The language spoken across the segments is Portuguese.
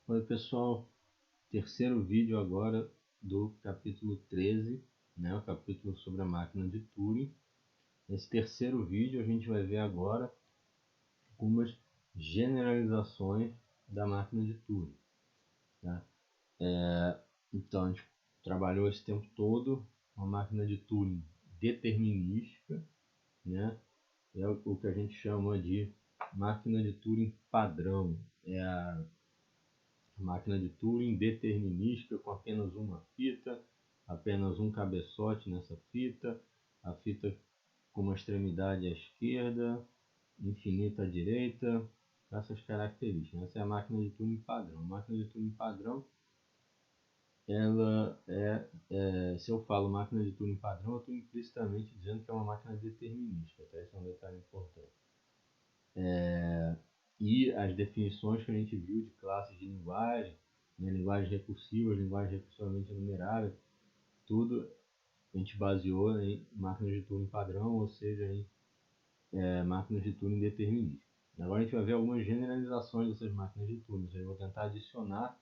Oi pessoal, terceiro vídeo agora do capítulo 13, né, o capítulo sobre a máquina de Turing. Nesse terceiro vídeo a gente vai ver agora algumas generalizações da máquina de Turing. Tá? Então a gente trabalhou esse tempo todo uma máquina de Turing determinística, né? É o que a gente chama de máquina de Turing padrão. É a máquina de Turing determinística com apenas uma fita, apenas um cabeçote nessa fita, a fita com uma extremidade à esquerda, infinita à direita, essas características. Essa é a máquina de Turing padrão. A máquina de Turing padrão, ela se eu falo máquina de Turing padrão, eu estou implicitamente dizendo que é uma máquina determinística. Tá? Esse é um detalhe importante. E as definições que a gente viu de classes de linguagem, né, linguagem recursiva, linguagem recursivamente enumerável, tudo a gente baseou em máquinas de Turing padrão, ou seja, em máquinas de Turing determinísticas. Agora a gente vai ver algumas generalizações dessas máquinas de Turing. Eu vou tentar adicionar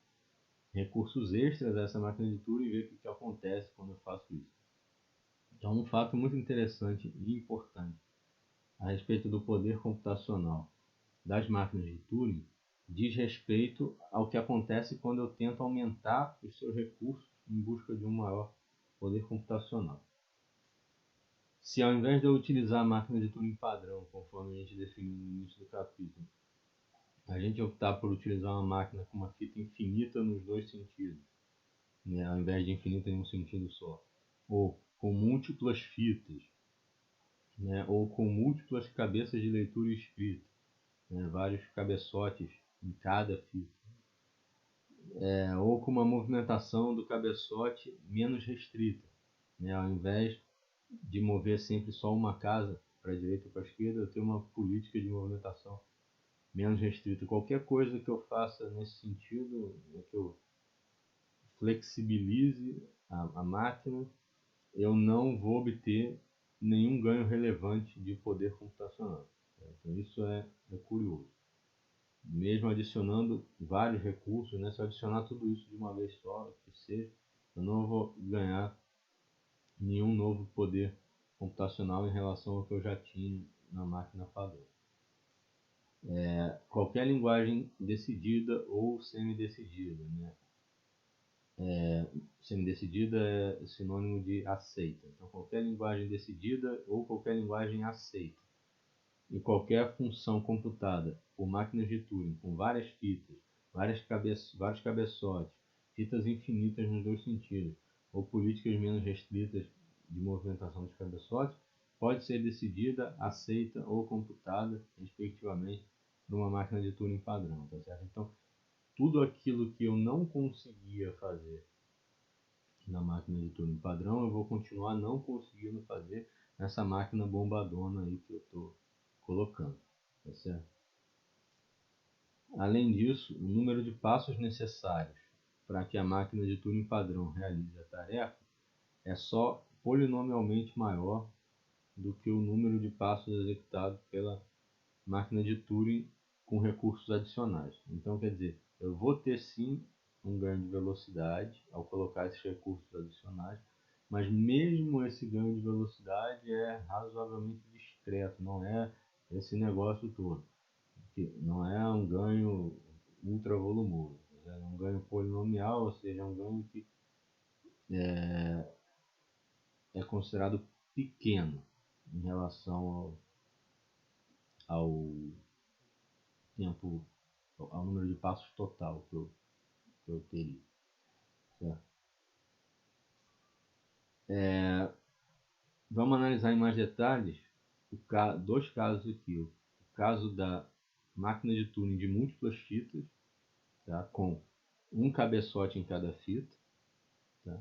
recursos extras a essa máquina de Turing e ver o que acontece quando eu faço isso. Então, um fato muito interessante e importante a respeito do poder computacional das máquinas de Turing diz respeito ao que acontece quando eu tento aumentar os seus recursos em busca de um maior poder computacional. Se ao invés de eu utilizar a máquina de Turing padrão, conforme a gente definiu no início do capítulo, a gente optar por utilizar uma máquina com uma fita infinita nos dois sentidos, né, ao invés de infinita em um sentido só, ou com múltiplas fitas, né, ou com múltiplas cabeças de leitura e escrita, né, vários cabeçotes em cada fita, ou com uma movimentação do cabeçote menos restrita, né, ao invés de mover sempre só uma casa para a direita ou para a esquerda, eu tenho uma política de movimentação menos restrita. Qualquer coisa que eu faça nesse sentido, que eu flexibilize a máquina, eu não vou obter nenhum ganho relevante de poder computacional. Então isso é curioso. Mesmo adicionando vários recursos, né? Se eu adicionar tudo isso de uma vez só, que seja, eu não vou ganhar nenhum novo poder computacional em relação ao que eu já tinha na máquina padrão. Qualquer linguagem decidida ou semi-decidida, né? Semi-decidida é sinônimo de aceita. Então, qualquer linguagem decidida ou qualquer linguagem aceita. E qualquer função computada por máquinas de Turing com várias fitas, vários cabeçotes, fitas infinitas nos dois sentidos, ou políticas menos restritas de movimentação dos cabeçotes, pode ser decidida, aceita ou computada, respectivamente, por uma máquina de Turing padrão. Tá certo? Então, tudo aquilo que eu não conseguia fazer na máquina de Turing padrão, eu vou continuar não conseguindo fazer nessa máquina bombadona aí que eu estou colocando. Tá certo? Além disso, o número de passos necessários para que a máquina de Turing padrão realize a tarefa é só polinomialmente maior do que o número de passos executados pela máquina de Turing com recursos adicionais. Então, quer dizer, eu vou ter sim um ganho de velocidade ao colocar esses recursos adicionais, mas mesmo esse ganho de velocidade é razoavelmente discreto, não é esse negócio todo. Não é um ganho ultra volumoso, é um ganho polinomial, ou seja, é um ganho que é considerado pequeno em relação ao tempo, ao número de passos total que eu teria. Certo? Vamos analisar em mais detalhes dois casos aqui. O caso da máquina de Turing de múltiplas fitas, tá? Com um cabeçote em cada fita, tá?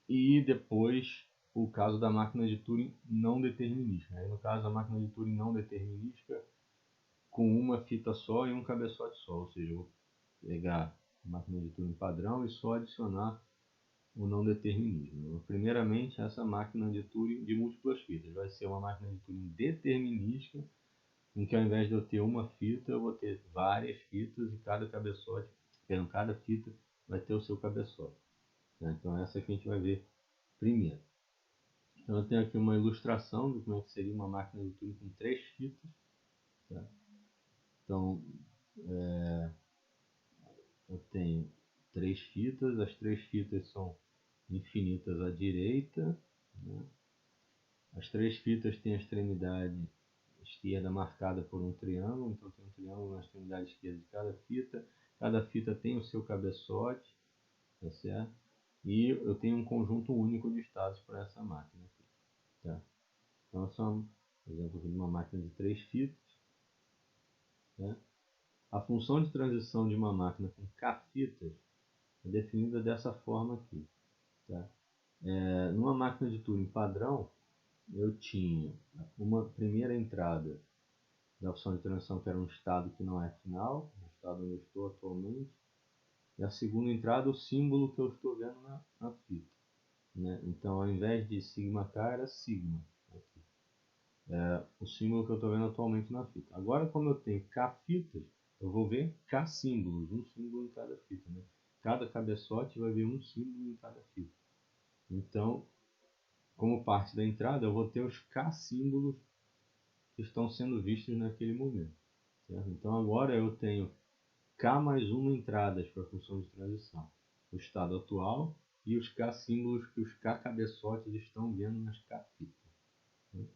E depois o caso da máquina de Turing não determinística. Aí, no caso da máquina de Turing não determinística, com uma fita só e um cabeçote só, ou seja, eu vou pegar a máquina de Turing padrão e só adicionar o não determinismo. Primeiramente, essa máquina de Turing de múltiplas fitas vai ser uma máquina de Turing determinística, em que ao invés de eu ter uma fita, eu vou ter várias fitas e cada cabeçote, porque cada fita vai ter o seu cabeçote. Tá? Então essa que a gente vai ver primeiro. Então eu tenho aqui uma ilustração de como é que seria uma máquina de Turing com 3 fitas. Tá? Então eu tenho 3 fitas, as 3 fitas são infinitas à direita, né? As 3 fitas têm a extremidade esquerda marcada por um triângulo, então tem um triângulo na extremidade esquerda de cada fita tem o seu cabeçote, tá certo? E eu tenho um conjunto único de estados para essa máquina aqui, tá? Então são, por exemplo, aqui uma máquina de 3 fitas, né? A função de transição de uma máquina com k fitas é definida dessa forma aqui, tá? Numa máquina de Turing padrão, eu tinha uma primeira entrada da opção de transição que era um estado que não é final, o estado onde eu estou atualmente, e a segunda entrada o símbolo que eu estou vendo na fita, né? Então ao invés de sigma k era sigma aqui. O símbolo que eu estou vendo atualmente na fita. Agora como eu tenho k fitas, eu vou ver k símbolos, um símbolo em cada fita, né? Cada cabeçote vai ver um símbolo em cada fita. Então, como parte da entrada, eu vou ter os k símbolos que estão sendo vistos naquele momento. Certo? Então agora eu tenho k mais uma entradas para a função de transição. O estado atual e os k símbolos que os k cabeçotes estão vendo nas k fitas.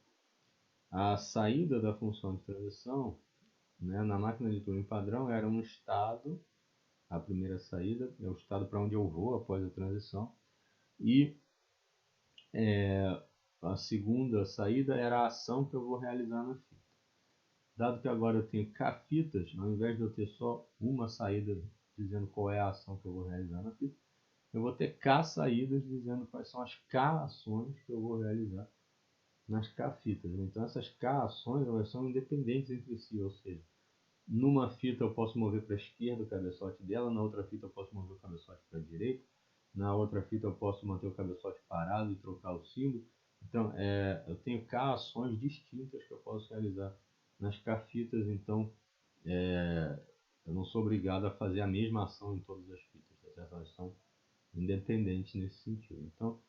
A saída da função de transição, né, na máquina de Turing padrão era um estado, a primeira saída é o estado para onde eu vou após a transição, e a segunda saída era a ação que eu vou realizar na fita. Dado que agora eu tenho k fitas, ao invés de eu ter só uma saída dizendo qual é a ação que eu vou realizar na fita, eu vou ter k saídas dizendo quais são as k ações que eu vou realizar nas k fitas. Então essas k ações elas são independentes entre si, ou seja, numa fita eu posso mover para a esquerda o cabeçote dela, na outra fita eu posso mover o cabeçote para a direita, na outra fita eu posso manter o cabeçote parado e trocar o símbolo. Então eu tenho k ações distintas que eu posso realizar nas k fitas, então eu não sou obrigado a fazer a mesma ação em todas as fitas, tá certo? Elas são independentes nesse sentido. Então,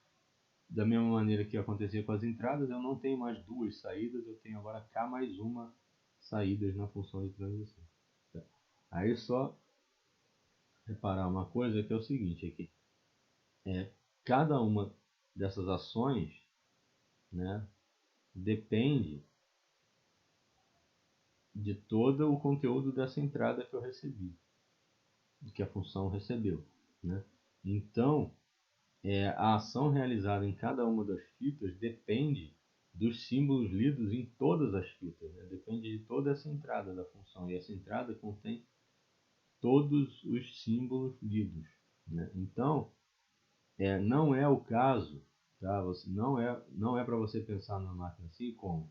da mesma maneira que acontecia com as entradas, eu não tenho mais duas saídas, eu tenho agora k mais uma saídas na função de transição. Tá? Aí só reparar uma coisa que é o seguinte, é que cada uma dessas ações, né, depende de todo o conteúdo dessa entrada que eu recebi, que a função recebeu, né? Então, a ação realizada em cada uma das fitas depende dos símbolos lidos em todas as fitas, né? Depende de toda essa entrada da função, e essa entrada contém todos os símbolos lidos, né? Então, não é o caso, tá? Não é para você pensar na máquina assim como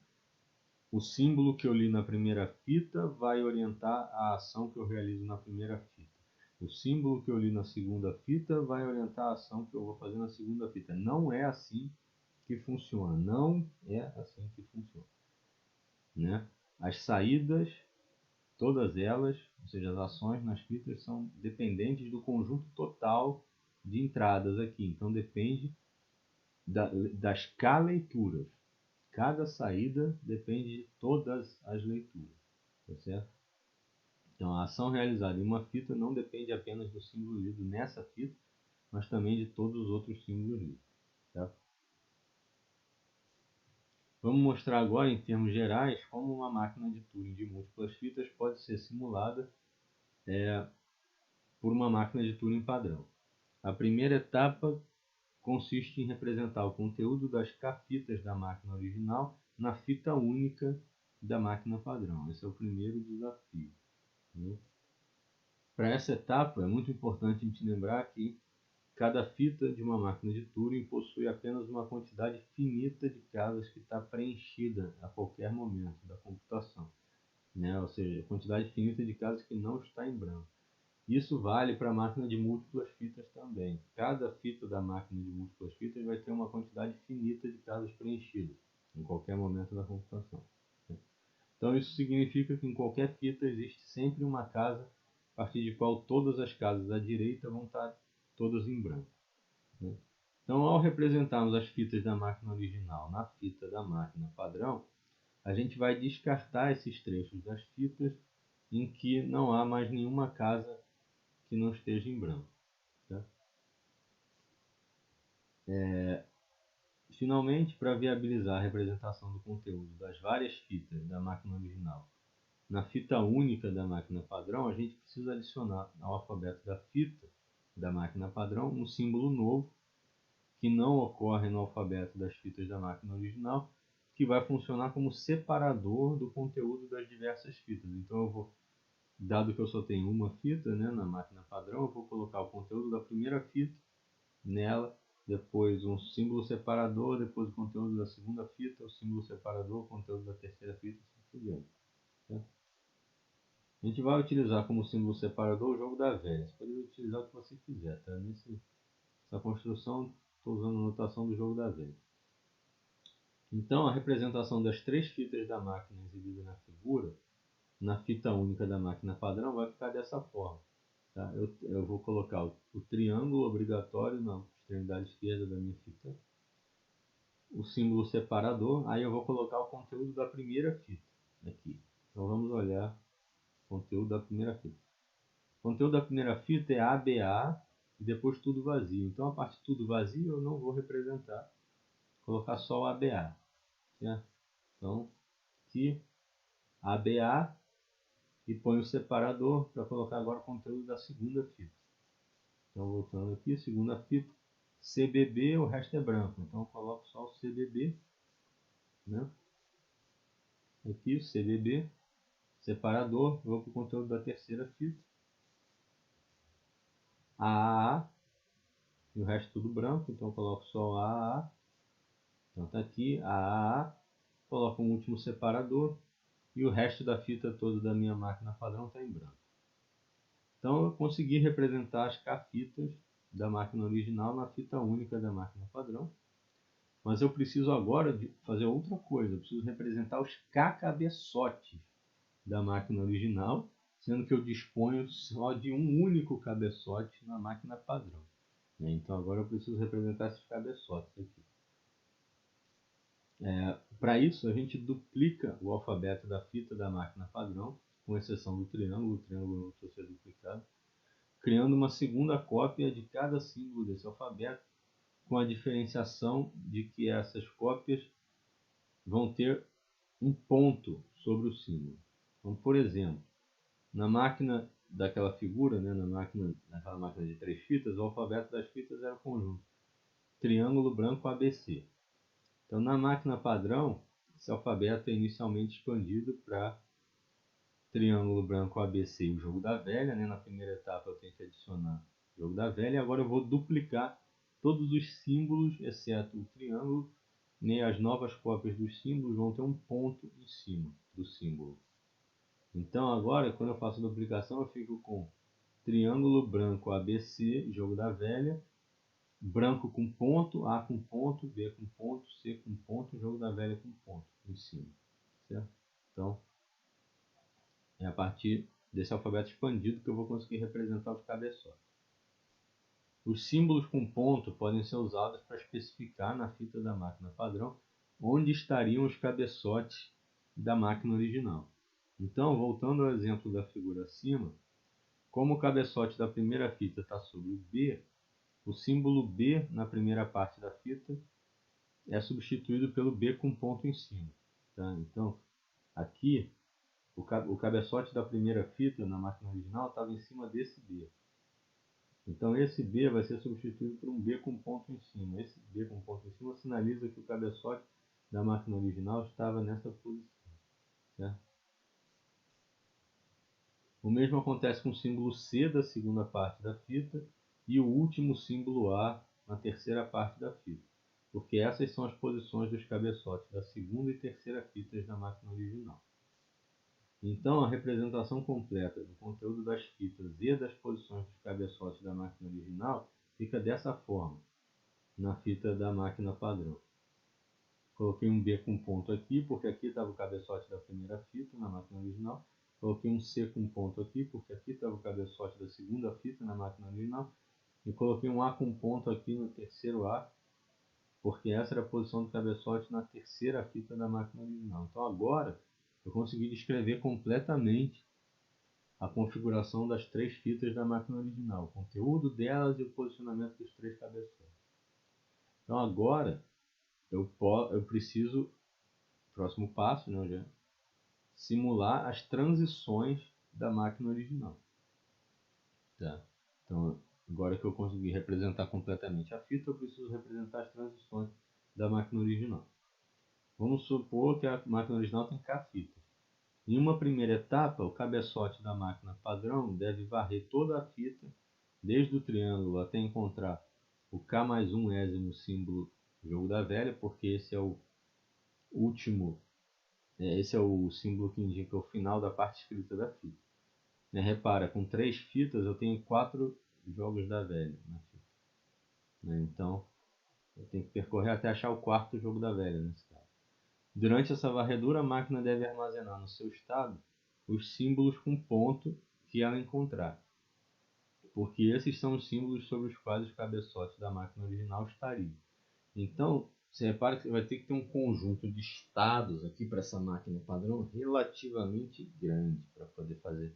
o símbolo que eu li na primeira fita vai orientar a ação que eu realizo na primeira fita. O símbolo que eu li na segunda fita vai orientar a ação que eu vou fazer na segunda fita. Não é assim que funciona. Não é assim que funciona, né? As saídas, todas elas, ou seja, as ações nas fitas são dependentes do conjunto total de entradas aqui. Então depende das K leituras. Cada saída depende de todas as leituras, tá certo? Então, a ação realizada em uma fita não depende apenas do símbolo lido nessa fita, mas também de todos os outros símbolos lidos, tá? Vamos mostrar agora, em termos gerais, como uma máquina de Turing de múltiplas fitas pode ser simulada por uma máquina de Turing padrão. A primeira etapa consiste em representar o conteúdo das K-fitas da máquina original na fita única da máquina padrão. Esse é o primeiro desafio, né? Para essa etapa, é muito importante a gente lembrar que cada fita de uma máquina de Turing possui apenas uma quantidade finita de casas que está preenchida a qualquer momento da computação, né? Ou seja, quantidade finita de casas que não está em branco. Isso vale para a máquina de múltiplas fitas também. Cada fita da máquina de múltiplas fitas vai ter uma quantidade finita de casas preenchidas em qualquer momento da computação. Então isso significa que em qualquer fita existe sempre uma casa partir de qual todas as casas à direita vão estar todas em branco, né? Então, ao representarmos as fitas da máquina original na fita da máquina padrão, a gente vai descartar esses trechos das fitas em que não há mais nenhuma casa que não esteja em branco, tá? Finalmente, para viabilizar a representação do conteúdo das várias fitas da máquina original na fita única da máquina padrão, a gente precisa adicionar ao alfabeto da fita da máquina padrão um símbolo novo que não ocorre no alfabeto das fitas da máquina original, que vai funcionar como separador do conteúdo das diversas fitas. Então eu vou, dado que eu só tenho uma fita, né, na máquina padrão, eu vou colocar o conteúdo da primeira fita nela, depois um símbolo separador, depois o conteúdo da segunda fita, o símbolo separador, o conteúdo da terceira fita, assim por diante, tá? A gente vai utilizar como símbolo separador o jogo da velha. Você pode utilizar o que você quiser, tá? Nessa construção, estou usando a notação do jogo da velha. Então, a representação das três fitas da máquina exibida na figura, na fita única da máquina padrão, vai ficar dessa forma, tá? Eu vou colocar o triângulo obrigatório na extremidade esquerda da minha fita, o símbolo separador, aí eu vou colocar o conteúdo da primeira fita aqui. Então, vamos olhar o conteúdo da primeira fita. O conteúdo da primeira fita é ABA e depois tudo vazio. Então, a parte tudo vazio eu não vou representar, vou colocar só o ABA, certo? Então, aqui ABA e põe o separador para colocar agora o conteúdo da segunda fita. Então, voltando aqui, segunda fita, CBB, o resto é branco. Então, eu coloco só o CBB, né? Aqui, o CBB, separador, vou para o conteúdo da terceira fita, AAA, e o resto tudo branco, então eu coloco só o AAA. Então está aqui AAA, coloco um último separador e o resto da fita toda da minha máquina padrão está em branco. Então eu consegui representar as K-fitas da máquina original na fita única da máquina padrão, mas eu preciso agora de fazer outra coisa, eu preciso representar os K-cabeçotes da máquina original, sendo que eu disponho só de um único cabeçote na máquina padrão. Então agora eu preciso representar esses cabeçotes aqui. Para isso, a gente duplica o alfabeto da fita da máquina padrão, com exceção do triângulo. O triângulo não precisa ser duplicado, criando uma segunda cópia de cada símbolo desse alfabeto, com a diferenciação de que essas cópias vão ter um ponto sobre o símbolo. Então, por exemplo, na máquina daquela figura, né, naquela máquina de 3 fitas, o alfabeto das fitas era o conjunto triângulo branco ABC. Então, na máquina padrão, esse alfabeto é inicialmente expandido para triângulo branco ABC e o jogo da velha, né? Na primeira etapa eu tenho que adicionar o jogo da velha, e agora eu vou duplicar todos os símbolos, exceto o triângulo, né? As novas cópias dos símbolos vão ter um ponto em cima do símbolo. Então agora, quando eu faço a duplicação, eu fico com triângulo branco ABC, jogo da velha, branco com ponto, A com ponto, B com ponto, C com ponto, jogo da velha com ponto em cima, certo? Então, é a partir desse alfabeto expandido que eu vou conseguir representar os cabeçotes. Os símbolos com ponto podem ser usados para especificar na fita da máquina padrão onde estariam os cabeçotes da máquina original. Então, voltando ao exemplo da figura acima, como o cabeçote da primeira fita está sobre o B, o símbolo B na primeira parte da fita é substituído pelo B com ponto em cima, tá? Então, aqui, o cabeçote da primeira fita na máquina original estava em cima desse B. Então, esse B vai ser substituído por um B com ponto em cima. Esse B com ponto em cima sinaliza que o cabeçote da máquina original estava nessa posição, certo? O mesmo acontece com o símbolo C da segunda parte da fita e o último símbolo A na terceira parte da fita, porque essas são as posições dos cabeçotes da segunda e terceira fitas da máquina original. Então, a representação completa do conteúdo das fitas e das posições dos cabeçotes da máquina original fica dessa forma, na fita da máquina padrão. Coloquei um B com ponto aqui, porque aqui estava o cabeçote da primeira fita na máquina original, Coloquei um C com ponto aqui, porque aqui estava o cabeçote da segunda fita na máquina original. E coloquei um A com ponto aqui no terceiro A, porque essa era a posição do cabeçote na terceira fita da máquina original. Então agora eu consegui descrever completamente a configuração das 3 fitas da máquina original, o conteúdo delas e o posicionamento dos 3 cabeçotes. Então agora eu preciso, próximo passo, né, já, simular as transições da máquina original. Tá? Então agora que eu consegui representar completamente a fita, eu preciso representar as transições da máquina original. Vamos supor que a máquina original tem K fitas. Em uma primeira etapa, o cabeçote da máquina padrão deve varrer toda a fita, desde o triângulo até encontrar o K mais 1º símbolo jogo da velha, porque esse é o último, esse é o símbolo que indica o final da parte escrita da fita. Repara, com 3 fitas eu tenho 4 jogos da velha na fita. Então, eu tenho que percorrer até achar o 4º jogo da velha nesse caso. Durante essa varredura, a máquina deve armazenar no seu estado os símbolos com ponto que ela encontrar, porque esses são os símbolos sobre os quais os cabeçotes da máquina original estariam. Então, você repara que você vai ter que ter um conjunto de estados aqui para essa máquina padrão relativamente grande para poder fazer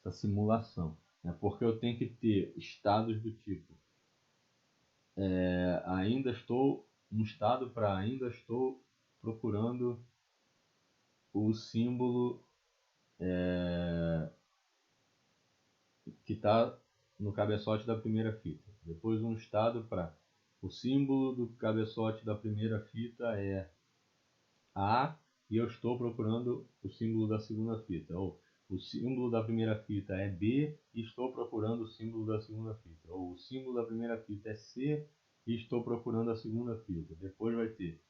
essa simulação, porque eu tenho que ter estados do tipo ainda estou no estado para ainda estou procurando o símbolo que está no cabeçote da primeira fita. Depois um estado para o símbolo do cabeçote da primeira fita é A e eu estou procurando o símbolo da segunda fita. Ou o símbolo da primeira fita é B e estou procurando o símbolo da segunda fita. Ou o símbolo da primeira fita é C e estou procurando a segunda fita. Depois vai ter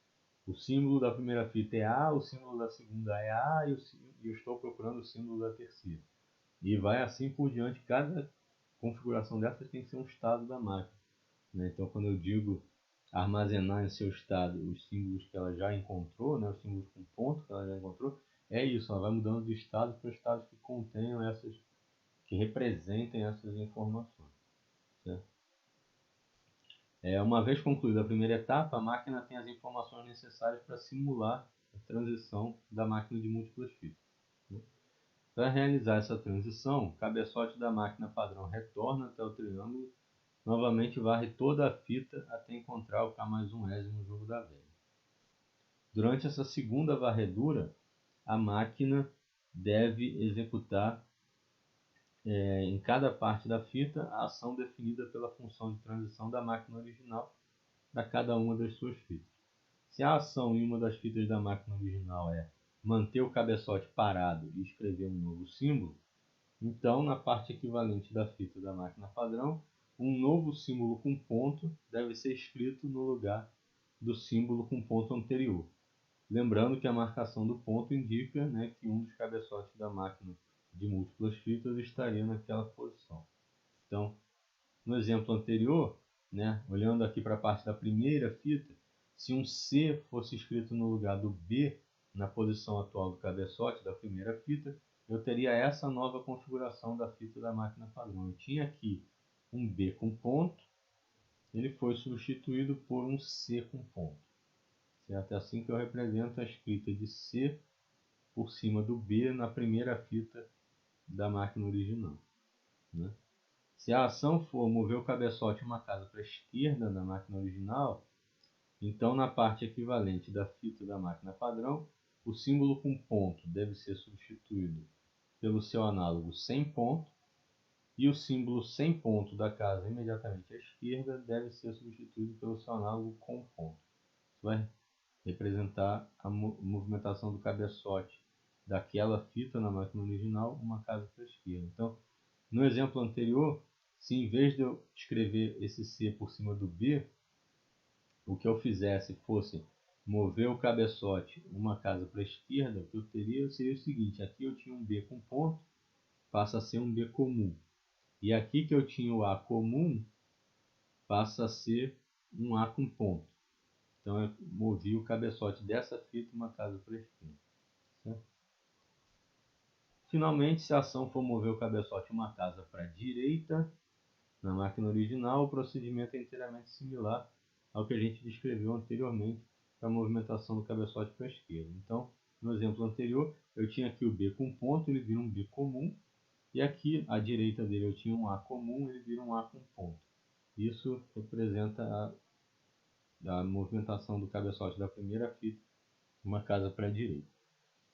o símbolo da primeira fita é A, o símbolo da segunda é A e eu estou procurando o símbolo da terceira. E vai assim por diante. Cada configuração dessas tem que ser um estado da máquina. Então, quando eu digo armazenar em seu estado os símbolos que ela já encontrou, os símbolos com ponto que ela já encontrou, é isso, ela vai mudando de estado para estados que contenham essas, que representem essas informações. Certo? Uma vez concluída a primeira etapa, a máquina tem as informações necessárias para simular a transição da máquina de múltiplas fitas. Para realizar essa transição, o cabeçote da máquina padrão retorna até o triângulo, novamente varre toda a fita até encontrar o K mais 1º jogo da velha. Durante essa segunda varredura, a máquina deve executar em cada parte da fita a ação definida pela função de transição da máquina original para cada uma das suas fitas. Se a ação em uma das fitas da máquina original é manter o cabeçote parado e escrever um novo símbolo, então na parte equivalente da fita da máquina padrão, um novo símbolo com ponto deve ser escrito no lugar do símbolo com ponto anterior. Lembrando que a marcação do ponto indica que um dos cabeçotes da máquina de múltiplas fitas estaria naquela posição. Então, no exemplo anterior, olhando aqui para a parte da primeira fita, se um C fosse escrito no lugar do B, na posição atual do cabeçote da primeira fita, eu teria essa nova configuração da fita da máquina padrão. Eu tinha aqui um B com ponto, ele foi substituído por um C com ponto. Certo? É assim que eu represento a escrita de C por cima do B na primeira fita da máquina original. Se a ação for mover o cabeçote uma casa para a esquerda da máquina original, então na parte equivalente da fita da máquina padrão, o símbolo com ponto deve ser substituído pelo seu análogo sem ponto, e o símbolo sem ponto da casa imediatamente à esquerda deve ser substituído pelo seu análogo com ponto. Isso vai representar a movimentação do cabeçote daquela fita na máquina original uma casa para a esquerda. Então, no exemplo anterior, se em vez de eu escrever esse C por cima do B, o que eu fizesse fosse mover o cabeçote uma casa para a esquerda, o que eu teria seria o seguinte: aqui eu tinha um B com ponto, passa a ser um B comum. E aqui que eu tinha o A comum, passa a ser um A com ponto. Então eu movi o cabeçote dessa fita uma casa para a esquerda. Certo? Finalmente, se a ação for mover o cabeçote uma casa para a direita, na máquina original, o procedimento é inteiramente similar ao que a gente descreveu anteriormente para a movimentação do cabeçote para a esquerda. Então, no exemplo anterior, eu tinha aqui o B com ponto, ele vira um B comum, e aqui à direita dele eu tinha um A comum, ele vira um A com ponto. Isso representa a movimentação do cabeçote da primeira fita, uma casa para a direita.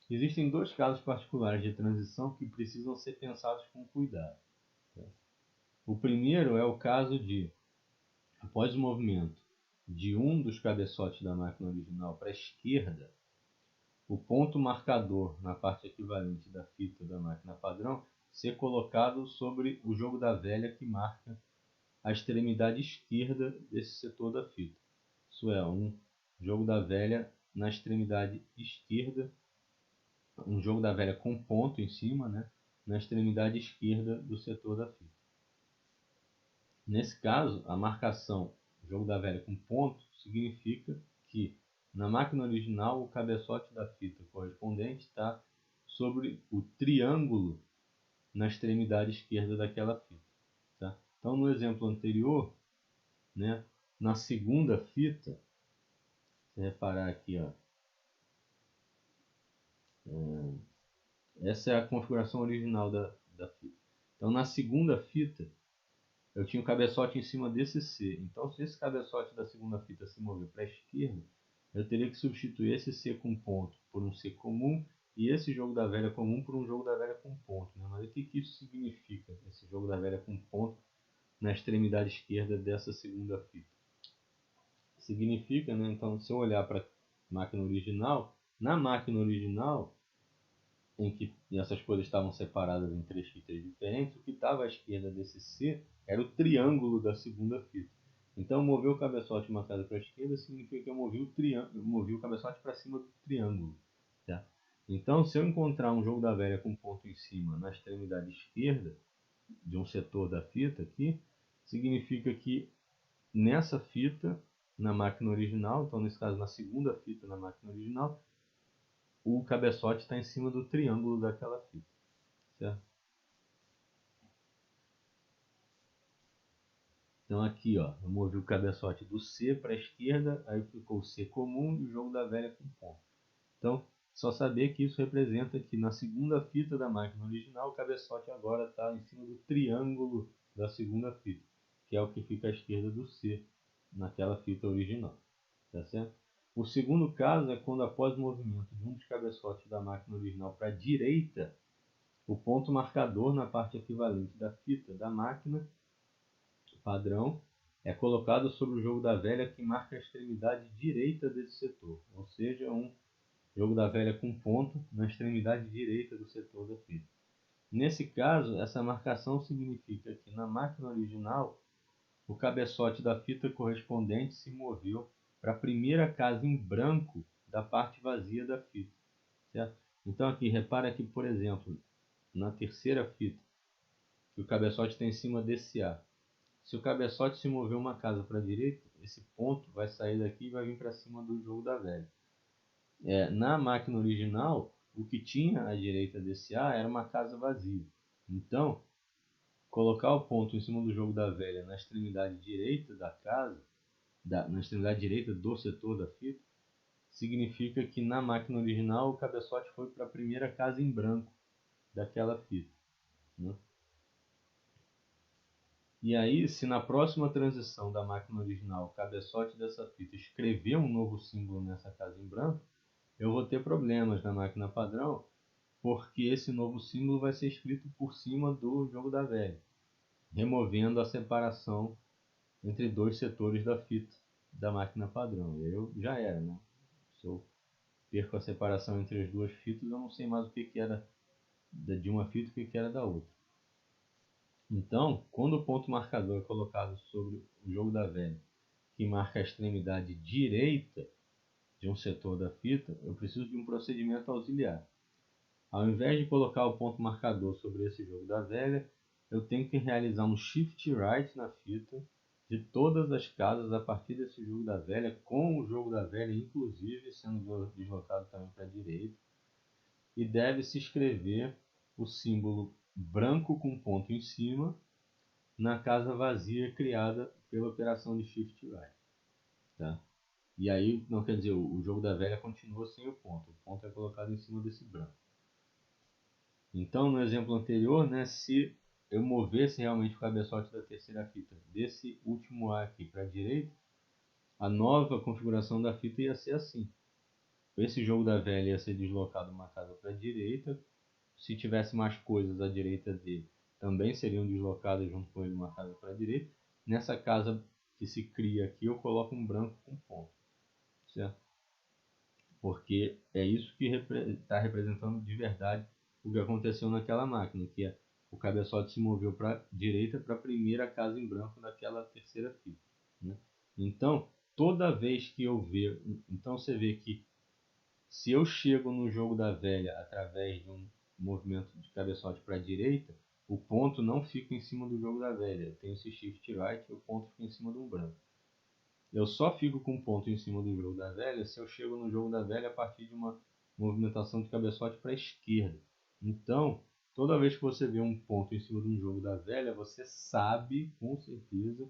Existem dois casos particulares de transição que precisam ser pensados com cuidado. O primeiro é o caso de, após o movimento de um dos cabeçotes da máquina original para a esquerda, o ponto marcador na parte equivalente da fita da máquina padrão ser colocado sobre o jogo da velha que marca a extremidade esquerda desse setor da fita. Isso é, um jogo da velha na extremidade esquerda, um jogo da velha com ponto em cima, né, na extremidade esquerda do setor da fita. Nesse caso, a marcação jogo da velha com ponto significa que na máquina original o cabeçote da fita correspondente está sobre o triângulo na extremidade esquerda daquela fita. Tá? Então, no exemplo anterior, né, na segunda fita, se reparar aqui, ó, essa é a configuração original da fita. Então, na segunda fita, eu tinha o cabeçote em cima desse C. Então, se esse cabeçote da segunda fita se mover para a esquerda, eu teria que substituir esse C com ponto por um C comum e esse jogo da velha comum por um jogo da velha com ponto. Né? Mas o que isso significa, esse jogo da velha com ponto na extremidade esquerda dessa segunda fita? Significa, né, então, se eu olhar para a máquina original, na máquina original, em que essas coisas estavam separadas em três fitas diferentes, o que estava à esquerda desse C era o triângulo da segunda fita. Então, mover o cabeçote uma casa para a esquerda significa que eu movi o cabeçote para cima do triângulo. Tá? Então, se eu encontrar um jogo da velha com ponto em cima na extremidade esquerda de um setor da fita aqui, significa que nessa fita, na máquina original, então nesse caso na segunda fita na máquina original, o cabeçote está em cima do triângulo daquela fita, certo? Então aqui, ó, eu movi o cabeçote do C para a esquerda, aí ficou o C comum e o jogo da velha com ponto. Então, só saber que isso representa que na segunda fita da máquina original, o cabeçote agora está em cima do triângulo da segunda fita, que é o que fica à esquerda do C naquela fita original, tá certo? O segundo caso é quando, após o movimento de um dos cabeçotes da máquina original para a direita, o ponto marcador na parte equivalente da fita da máquina padrão é colocado sobre o jogo da velha que marca a extremidade direita desse setor, ou seja, um jogo da velha com ponto na extremidade direita do setor da fita. Nesse caso, essa marcação significa que na máquina original, o cabeçote da fita correspondente se moveu para a primeira casa em branco da parte vazia da fita. Certo? Então aqui, repara que, por exemplo, na terceira fita, que o cabeçote está em cima desse A. Se o cabeçote se mover uma casa para a direita, esse ponto vai sair daqui e vai vir para cima do jogo da velha. Na máquina original, o que tinha à direita desse A era uma casa vazia. Então, colocar o ponto em cima do jogo da velha na extremidade direita da casa, na extremidade direita do setor da fita, significa que na máquina original o cabeçote foi para a primeira casa em branco daquela fita. Né? E aí, se na próxima transição da máquina original o cabeçote dessa fita escrever um novo símbolo nessa casa em branco, eu vou ter problemas na máquina padrão, porque esse novo símbolo vai ser escrito por cima do jogo da velha, removendo a separação entre dois setores da fita da máquina padrão. E aí já era, né? Se eu perco a separação entre as duas fitas, eu não sei mais o que era de uma fita e o que era da outra. Então, quando o ponto marcador é colocado sobre o jogo da velha, que marca a extremidade direita de um setor da fita, eu preciso de um procedimento auxiliar. Ao invés de colocar o ponto marcador sobre esse jogo da velha, eu tenho que realizar um shift right na fita de todas as casas a partir desse jogo da velha, com o jogo da velha inclusive sendo deslocado também para a direita, e deve se escrever o símbolo branco com ponto em cima na casa vazia criada pela operação de Shift Right. Tá? E aí, não quer dizer, o jogo da velha continua sem o ponto é colocado em cima desse branco. Então, no exemplo anterior, né, se eu movesse realmente o cabeçote da terceira fita desse último A aqui para a direita, a nova configuração da fita ia ser assim. Esse jogo da velha ia ser deslocado uma casa para a direita. Se tivesse mais coisas à direita dele, também seriam deslocadas junto com ele uma casa para a direita. Nessa casa que se cria aqui, eu coloco um branco com ponto, certo? Porque é isso que está representando de verdade o que aconteceu naquela máquina, que é o cabeçote se moveu para a direita para a primeira casa em branco daquela terceira fita, né? Então, toda vez que eu ver, então você vê que se eu chego no jogo da velha através de um movimento de cabeçote para a direita, o ponto não fica em cima do jogo da velha. Tem esse shift right e o ponto fica em cima de um branco. Eu só fico com o ponto em cima do jogo da velha se eu chego no jogo da velha a partir de uma movimentação de cabeçote para a esquerda. Então, toda vez que você vê um ponto em cima de um jogo da velha, você sabe com certeza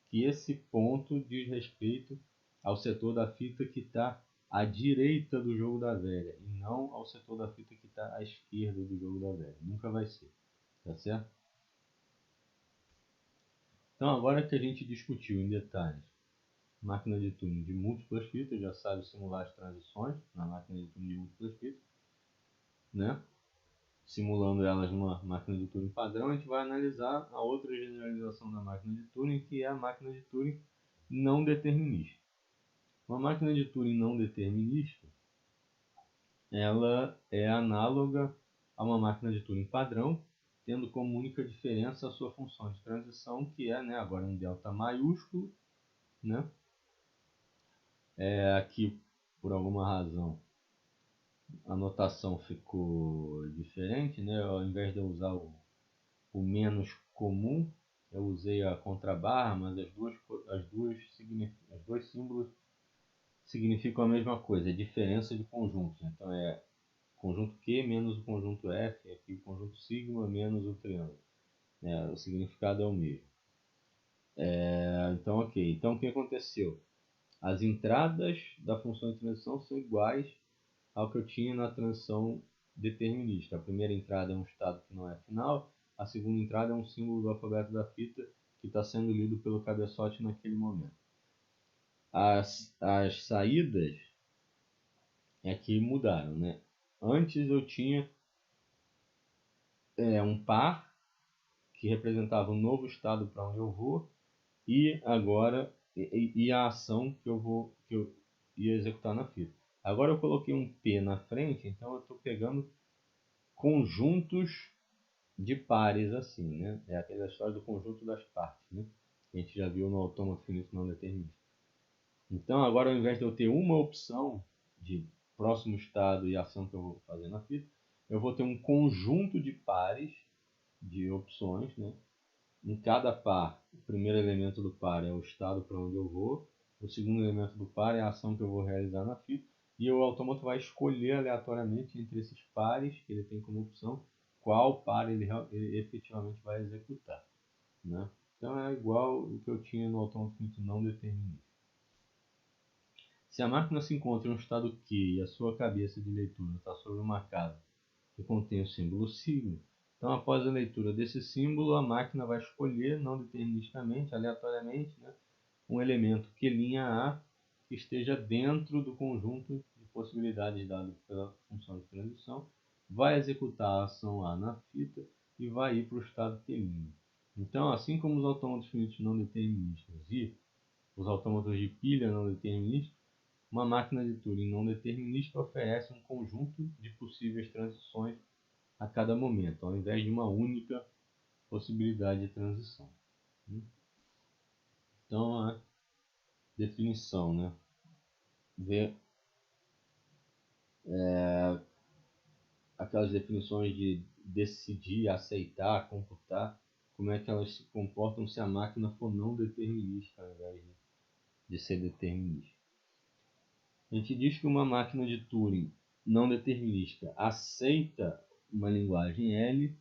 que esse ponto diz respeito ao setor da fita que está à direita do jogo da velha e não ao setor da fita que está à esquerda do jogo da velha. Nunca vai ser, tá certo? Então, agora que a gente discutiu em detalhes máquina de tuning de múltiplas fitas, já sabe simular as transições na máquina de tuning de múltiplas fitas, né? Simulando elas numa máquina de Turing padrão, a gente vai analisar a outra generalização da máquina de Turing, que é a máquina de Turing não determinista. Uma máquina de Turing não determinista, ela é análoga a uma máquina de Turing padrão, tendo como única diferença a sua função de transição, que é, né, agora um delta maiúsculo, né? Aqui, por alguma razão, a notação ficou diferente, né? Ao invés de eu usar o menos comum, eu usei a contrabarra, mas os dois símbolos significam a mesma coisa, é diferença de conjuntos. Então é conjunto Q menos o conjunto F, aqui o conjunto sigma menos o triângulo. O significado é o mesmo. Então, ok. Então, o que aconteceu? As entradas da função de transição são iguais ao que eu tinha na transição determinista. A primeira entrada é um estado que não é final, a segunda entrada é um símbolo do alfabeto da fita que está sendo lido pelo cabeçote naquele momento. As saídas é que mudaram, né? Antes eu tinha um par que representava um novo estado para onde eu vou e agora a ação que eu ia executar na fita. Agora eu coloquei um P na frente, então eu estou pegando conjuntos de pares assim, né? É aquela história do conjunto das partes, né? Que a gente já viu no autômato finito não determinista. Então agora, ao invés de eu ter uma opção de próximo estado e ação que eu vou fazer na fita, eu vou ter um conjunto de pares de opções, né? Em cada par, o primeiro elemento do par é o estado para onde eu vou, o segundo elemento do par é a ação que eu vou realizar na fita, e o autômato vai escolher aleatoriamente entre esses pares que ele tem como opção qual par ele efetivamente vai executar, né? Então é igual o que eu tinha no autômato finito não determinista. Se a máquina se encontra em um estado Q e a sua cabeça de leitura está sobre uma casa que contém o símbolo sigma, então após a leitura desse símbolo, a máquina vai escolher, não deterministicamente, aleatoriamente, né, um elemento Q'(A) que esteja dentro do conjunto de possibilidades dado pela função de transição, vai executar a ação A na fita e vai ir para o estado Q'. Então, assim como os autômatos finitos não deterministas e os autômatos de pilha não deterministas, uma máquina de Turing não determinista oferece um conjunto de possíveis transições a cada momento, ao invés de uma única possibilidade de transição. Então, a definição, né? Ver aquelas definições de decidir, aceitar, computar, como é que elas se comportam se a máquina for não determinista, ao invés de ser determinista. A gente diz que uma máquina de Turing não determinista aceita uma linguagem L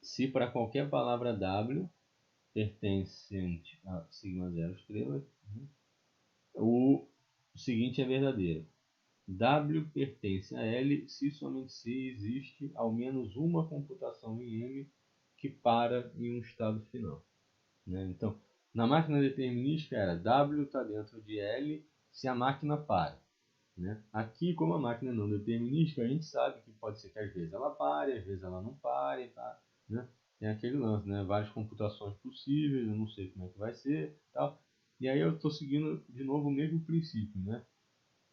se para qualquer palavra W pertencente a sigma 0 estrelas, o seguinte é verdadeiro. W pertence a L se somente se existe ao menos uma computação em M que para em um estado final. Né? Então, na máquina determinística era W está dentro de L se a máquina para. Né? Aqui, como a máquina é não determinística, a gente sabe que pode ser que às vezes ela pare, às vezes ela não pare, tá? Né? Tem aquele lance, né? Várias computações possíveis, eu não sei como é que vai ser, tal. E aí eu estou seguindo de novo o mesmo princípio, né?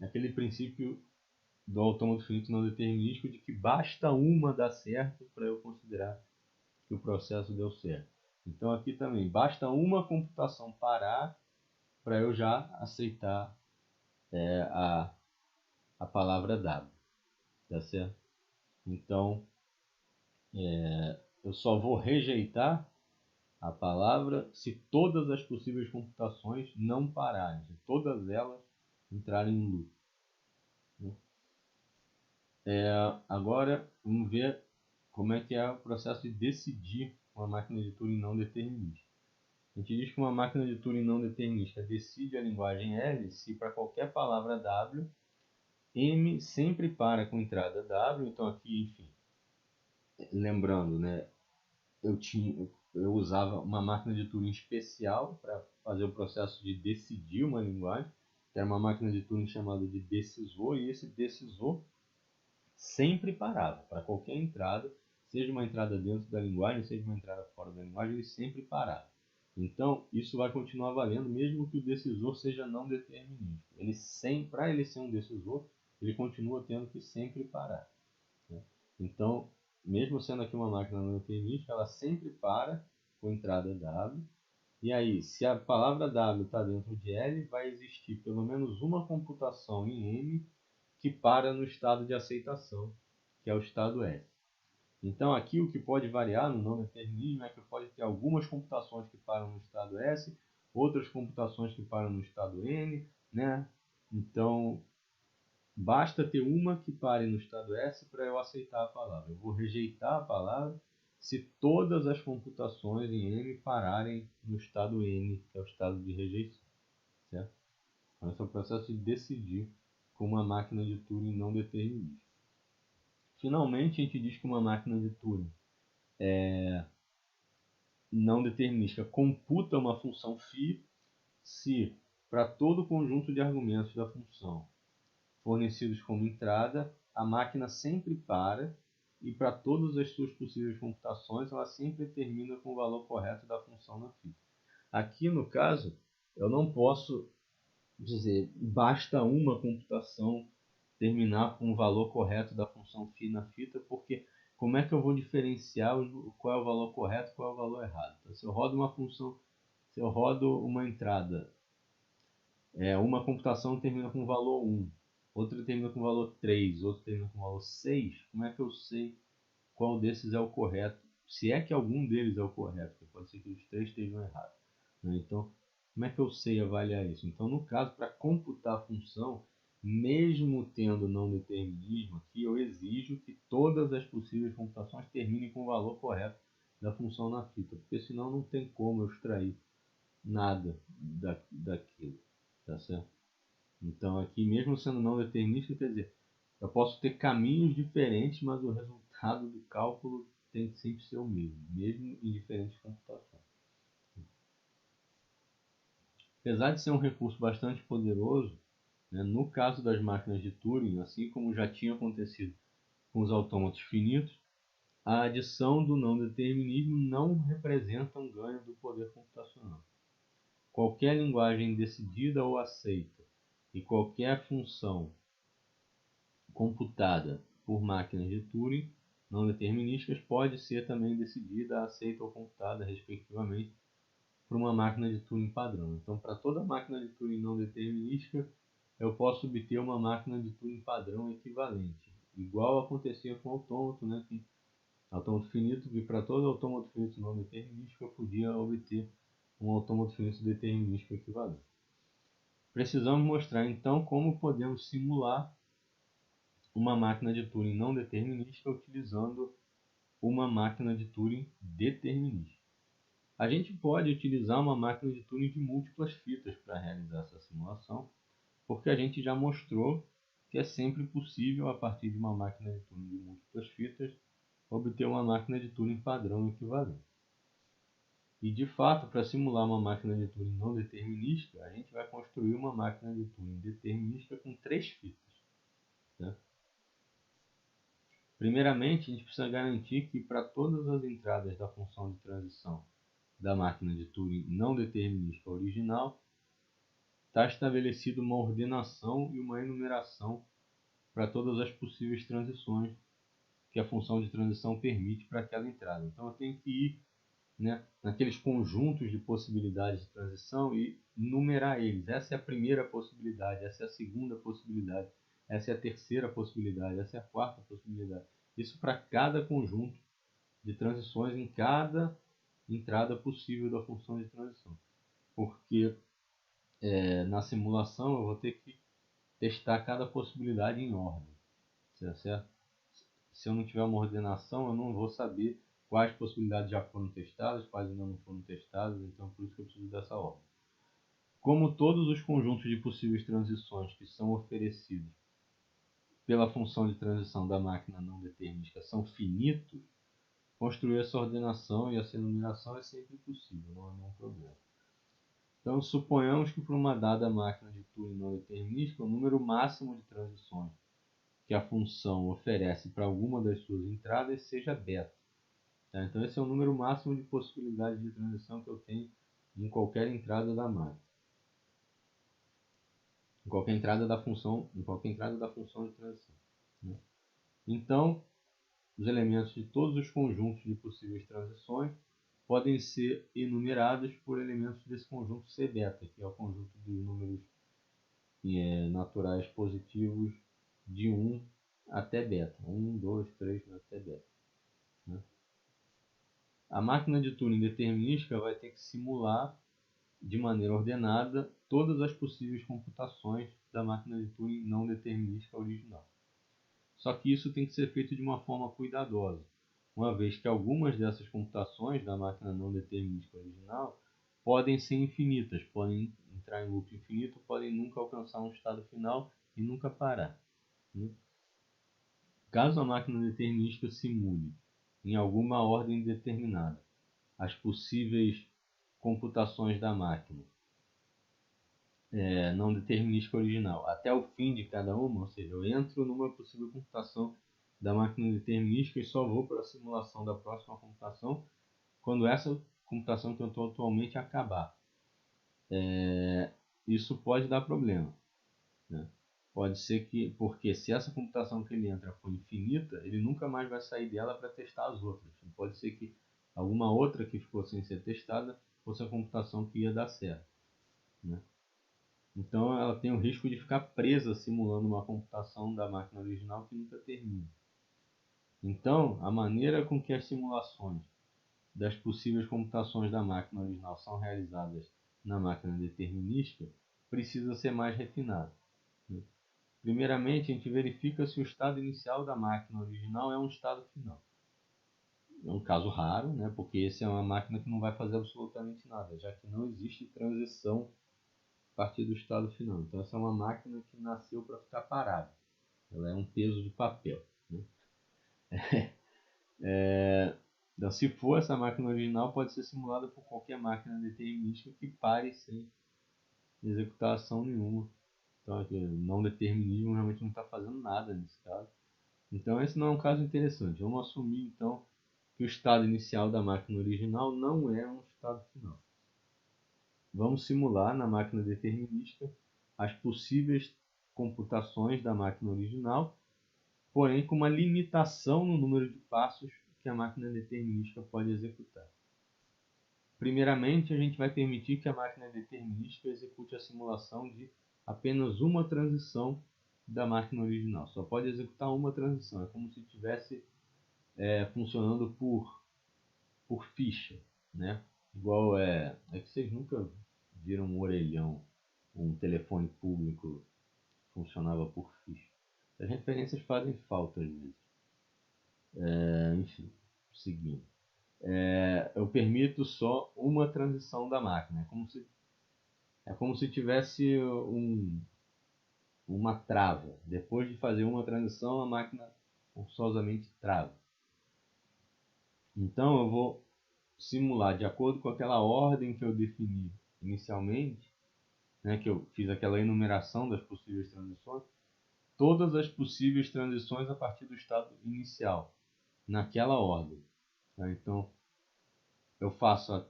Aquele princípio do autômato finito não determinístico de que basta uma dar certo para eu considerar que o processo deu certo. Então aqui também basta uma computação parar para eu já aceitar a palavra W, tá certo? Então eu só vou rejeitar a palavra se todas as possíveis computações não pararem, se todas elas entrarem em loop. Agora vamos ver como é que é o processo de decidir uma máquina de Turing não determinística. A gente diz que uma máquina de Turing não determinística decide a linguagem L se para qualquer palavra W, M sempre para com entrada W. Então aqui, enfim, lembrando, né, eu usava uma máquina de Turing especial para fazer o processo de decidir uma linguagem, que era uma máquina de Turing chamada de decisor, e esse decisor sempre parava para qualquer entrada, seja uma entrada dentro da linguagem, seja uma entrada fora da linguagem, ele sempre parava. Então, isso vai continuar valendo mesmo que o decisor seja não determinístico. Para ele ser um decisor, ele continua tendo que sempre parar. Né? Então, mesmo sendo aqui uma máquina não determinística, ela sempre para com a entrada W. E aí, se a palavra W está dentro de L, vai existir pelo menos uma computação em M que para no estado de aceitação, que é o estado S. Então aqui o que pode variar no não determinismo é que pode ter algumas computações que param no estado S, outras computações que param no estado N, né? Então basta ter uma que pare no estado S para eu aceitar a palavra. Eu vou rejeitar a palavra se todas as computações em M pararem no estado N, que é o estado de rejeição. Certo? Então, esse é o processo de decidir com uma máquina de Turing não determinística. Finalmente, a gente diz que uma máquina de Turing não determinística computa uma função φ se, para todo o conjunto de argumentos da função fornecidos como entrada, a máquina sempre para e para todas as suas possíveis computações ela sempre termina com o valor correto da função na fita. Aqui, no caso, eu não posso dizer basta uma computação terminar com o valor correto da função φ na fita, porque como é que eu vou diferenciar qual é o valor correto e qual é o valor errado? Então, se eu rodo uma função, se eu rodo uma entrada, uma computação termina com o valor 1, outra termina com o valor 3, outra termina com o valor 6, como é que eu sei qual desses é o correto? Se é que algum deles é o correto, porque pode ser que os três estejam errados. Né? Então, como é que eu sei avaliar isso? Então, no caso, para computar a função, mesmo tendo não determinismo aqui, eu exijo que todas as possíveis computações terminem com o valor correto da função na fita, porque senão não tem como eu extrair nada daquilo, tá certo? Então aqui, mesmo sendo não determinista, quer dizer, eu posso ter caminhos diferentes, mas o resultado do cálculo tem que sempre ser o mesmo em diferentes computações. Apesar de ser um recurso bastante poderoso, né, no caso das máquinas de Turing, assim como já tinha acontecido com os autômatos finitos, a adição do não determinismo não representa um ganho do poder computacional. Qualquer linguagem decidida ou aceita e qualquer função computada por máquinas de Turing não determinísticas pode ser também decidida, aceita ou computada, respectivamente, por uma máquina de Turing padrão. Então, para toda máquina de Turing não determinística, eu posso obter uma máquina de Turing padrão equivalente, igual acontecia com o autômato, né, que autômato finito, que para todo autômato finito não determinístico eu podia obter um autômato finito determinístico equivalente. Precisamos mostrar então como podemos simular uma máquina de Turing não determinística utilizando uma máquina de Turing determinística. A gente pode utilizar uma máquina de Turing de múltiplas fitas para realizar essa simulação, porque a gente já mostrou que é sempre possível, a partir de uma máquina de Turing de múltiplas fitas, obter uma máquina de Turing padrão equivalente. E, de fato, para simular uma máquina de Turing não determinística, a gente vai construir uma máquina de Turing determinística com 3 fitas. Tá? Primeiramente, a gente precisa garantir que para todas as entradas da função de transição da máquina de Turing não determinística original, está estabelecida uma ordenação e uma enumeração para todas as possíveis transições que a função de transição permite para aquela entrada. Então eu tenho que ir, né, naqueles conjuntos de possibilidades de transição e numerar eles. Essa é a primeira possibilidade, essa é a segunda possibilidade, essa é a terceira possibilidade, essa é a quarta possibilidade. Isso para cada conjunto de transições em cada entrada possível da função de transição. Porque na simulação eu vou ter que testar cada possibilidade em ordem. Certo? Se eu não tiver uma ordenação, eu não vou saber quais possibilidades já foram testadas, quais ainda não foram testadas, então por isso que eu preciso dessa ordem. Como todos os conjuntos de possíveis transições que são oferecidos pela função de transição da máquina não determinística são finitos, construir essa ordenação e essa enumeração é sempre possível, não há nenhum problema. Então, suponhamos que para uma dada máquina de Turing não determinística, o número máximo de transições que a função oferece para alguma das suas entradas seja beta. Tá? Então esse é o número máximo de possibilidades de transição que eu tenho em qualquer entrada da máquina. Em qualquer entrada da função de transição. Né? Então, os elementos de todos os conjuntos de possíveis transições podem ser enumerados por elementos desse conjunto C beta, que é o conjunto dos números naturais positivos de 1 até beta. 1, 2, 3 até beta. Né? A máquina de Turing determinística vai ter que simular de maneira ordenada todas as possíveis computações da máquina de Turing não determinística original. Só que isso tem que ser feito de uma forma cuidadosa, uma vez que algumas dessas computações da máquina não determinística original podem ser infinitas, podem entrar em loop infinito, podem nunca alcançar um estado final e nunca parar. Né? Caso a máquina determinística simule, em alguma ordem determinada, as possíveis computações da máquina não determinística original até o fim de cada uma, ou seja, eu entro numa possível computação da máquina determinística e só vou para a simulação da próxima computação quando essa computação que eu estou atualmente acabar. Isso pode dar problema. Né? Pode ser que, porque se essa computação que ele entra for infinita, ele nunca mais vai sair dela para testar as outras. Pode ser que alguma outra que ficou sem ser testada fosse a computação que ia dar certo. Né? Então ela tem o risco de ficar presa simulando uma computação da máquina original que nunca termina. Então, a maneira com que as simulações das possíveis computações da máquina original são realizadas na máquina determinística precisa ser mais refinada. Primeiramente, a gente verifica se o estado inicial da máquina original é um estado final. É um caso raro, né? Porque esse é uma máquina que não vai fazer absolutamente nada, já que não existe transição a partir do estado final. Então, essa é uma máquina que nasceu para ficar parada. Ela é um peso de papel. Né? Então, se for essa máquina original, pode ser simulada por qualquer máquina determinística que pare sem executar ação nenhuma. Então, aqui, não determinismo realmente não está fazendo nada nesse caso. Então, esse não é um caso interessante. Vamos assumir, então, que o estado inicial da máquina original não é um estado final. Vamos simular na máquina determinística as possíveis computações da máquina original, porém com uma limitação no número de passos que a máquina determinística pode executar. Primeiramente, a gente vai permitir que a máquina determinística execute a simulação de apenas uma transição da máquina original. Só pode executar uma transição. É como se estivesse funcionando por ficha. Né? Igual é que vocês nunca viram um orelhão, um telefone público que funcionava por ficha. As referências fazem falta às vezes. Enfim, seguindo. Eu permito só uma transição da máquina. É como se tivesse uma trava. Depois de fazer uma transição, a máquina forçosamente trava. Então eu vou simular de acordo com aquela ordem que eu defini inicialmente, né, que eu fiz aquela enumeração das possíveis transições, todas as possíveis transições a partir do estado inicial, naquela ordem. Tá? Então eu faço a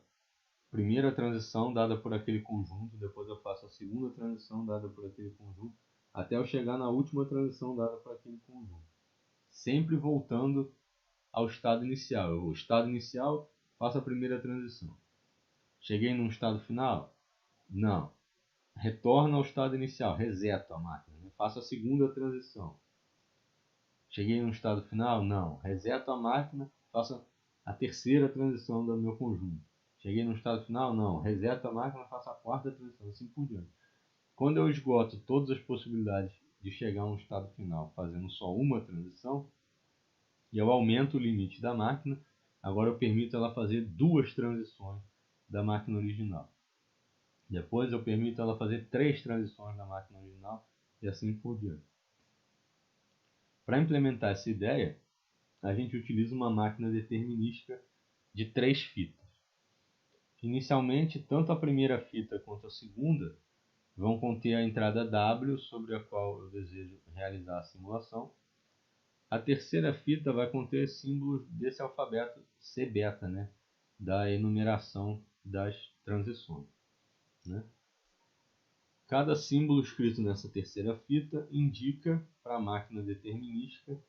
primeira transição dada por aquele conjunto, depois eu faço a segunda transição dada por aquele conjunto, até eu chegar na última transição dada por aquele conjunto. Sempre voltando ao estado inicial. O estado inicial, faço a primeira transição. Cheguei num estado final? Não. Retorno ao estado inicial, reseto a máquina. Né? Faço a segunda transição. Cheguei num estado final? Não. Reseto a máquina, faço a terceira transição do meu conjunto. Cheguei num estado final? Não. Reseto a máquina, faço a quarta transição, assim por diante. Quando eu esgoto todas as possibilidades de chegar a um estado final fazendo só uma transição, e eu aumento o limite da máquina, agora eu permito ela fazer duas transições da máquina original. Depois eu permito ela fazer 3 transições da máquina original e assim por diante. Para implementar essa ideia, a gente utiliza uma máquina determinística de 3 fitas. Inicialmente, tanto a primeira fita quanto a segunda vão conter a entrada W sobre a qual eu desejo realizar a simulação. A terceira fita vai conter símbolos desse alfabeto C beta, né, da enumeração das transições. Né? Cada símbolo escrito nessa terceira fita indica para a máquina determinística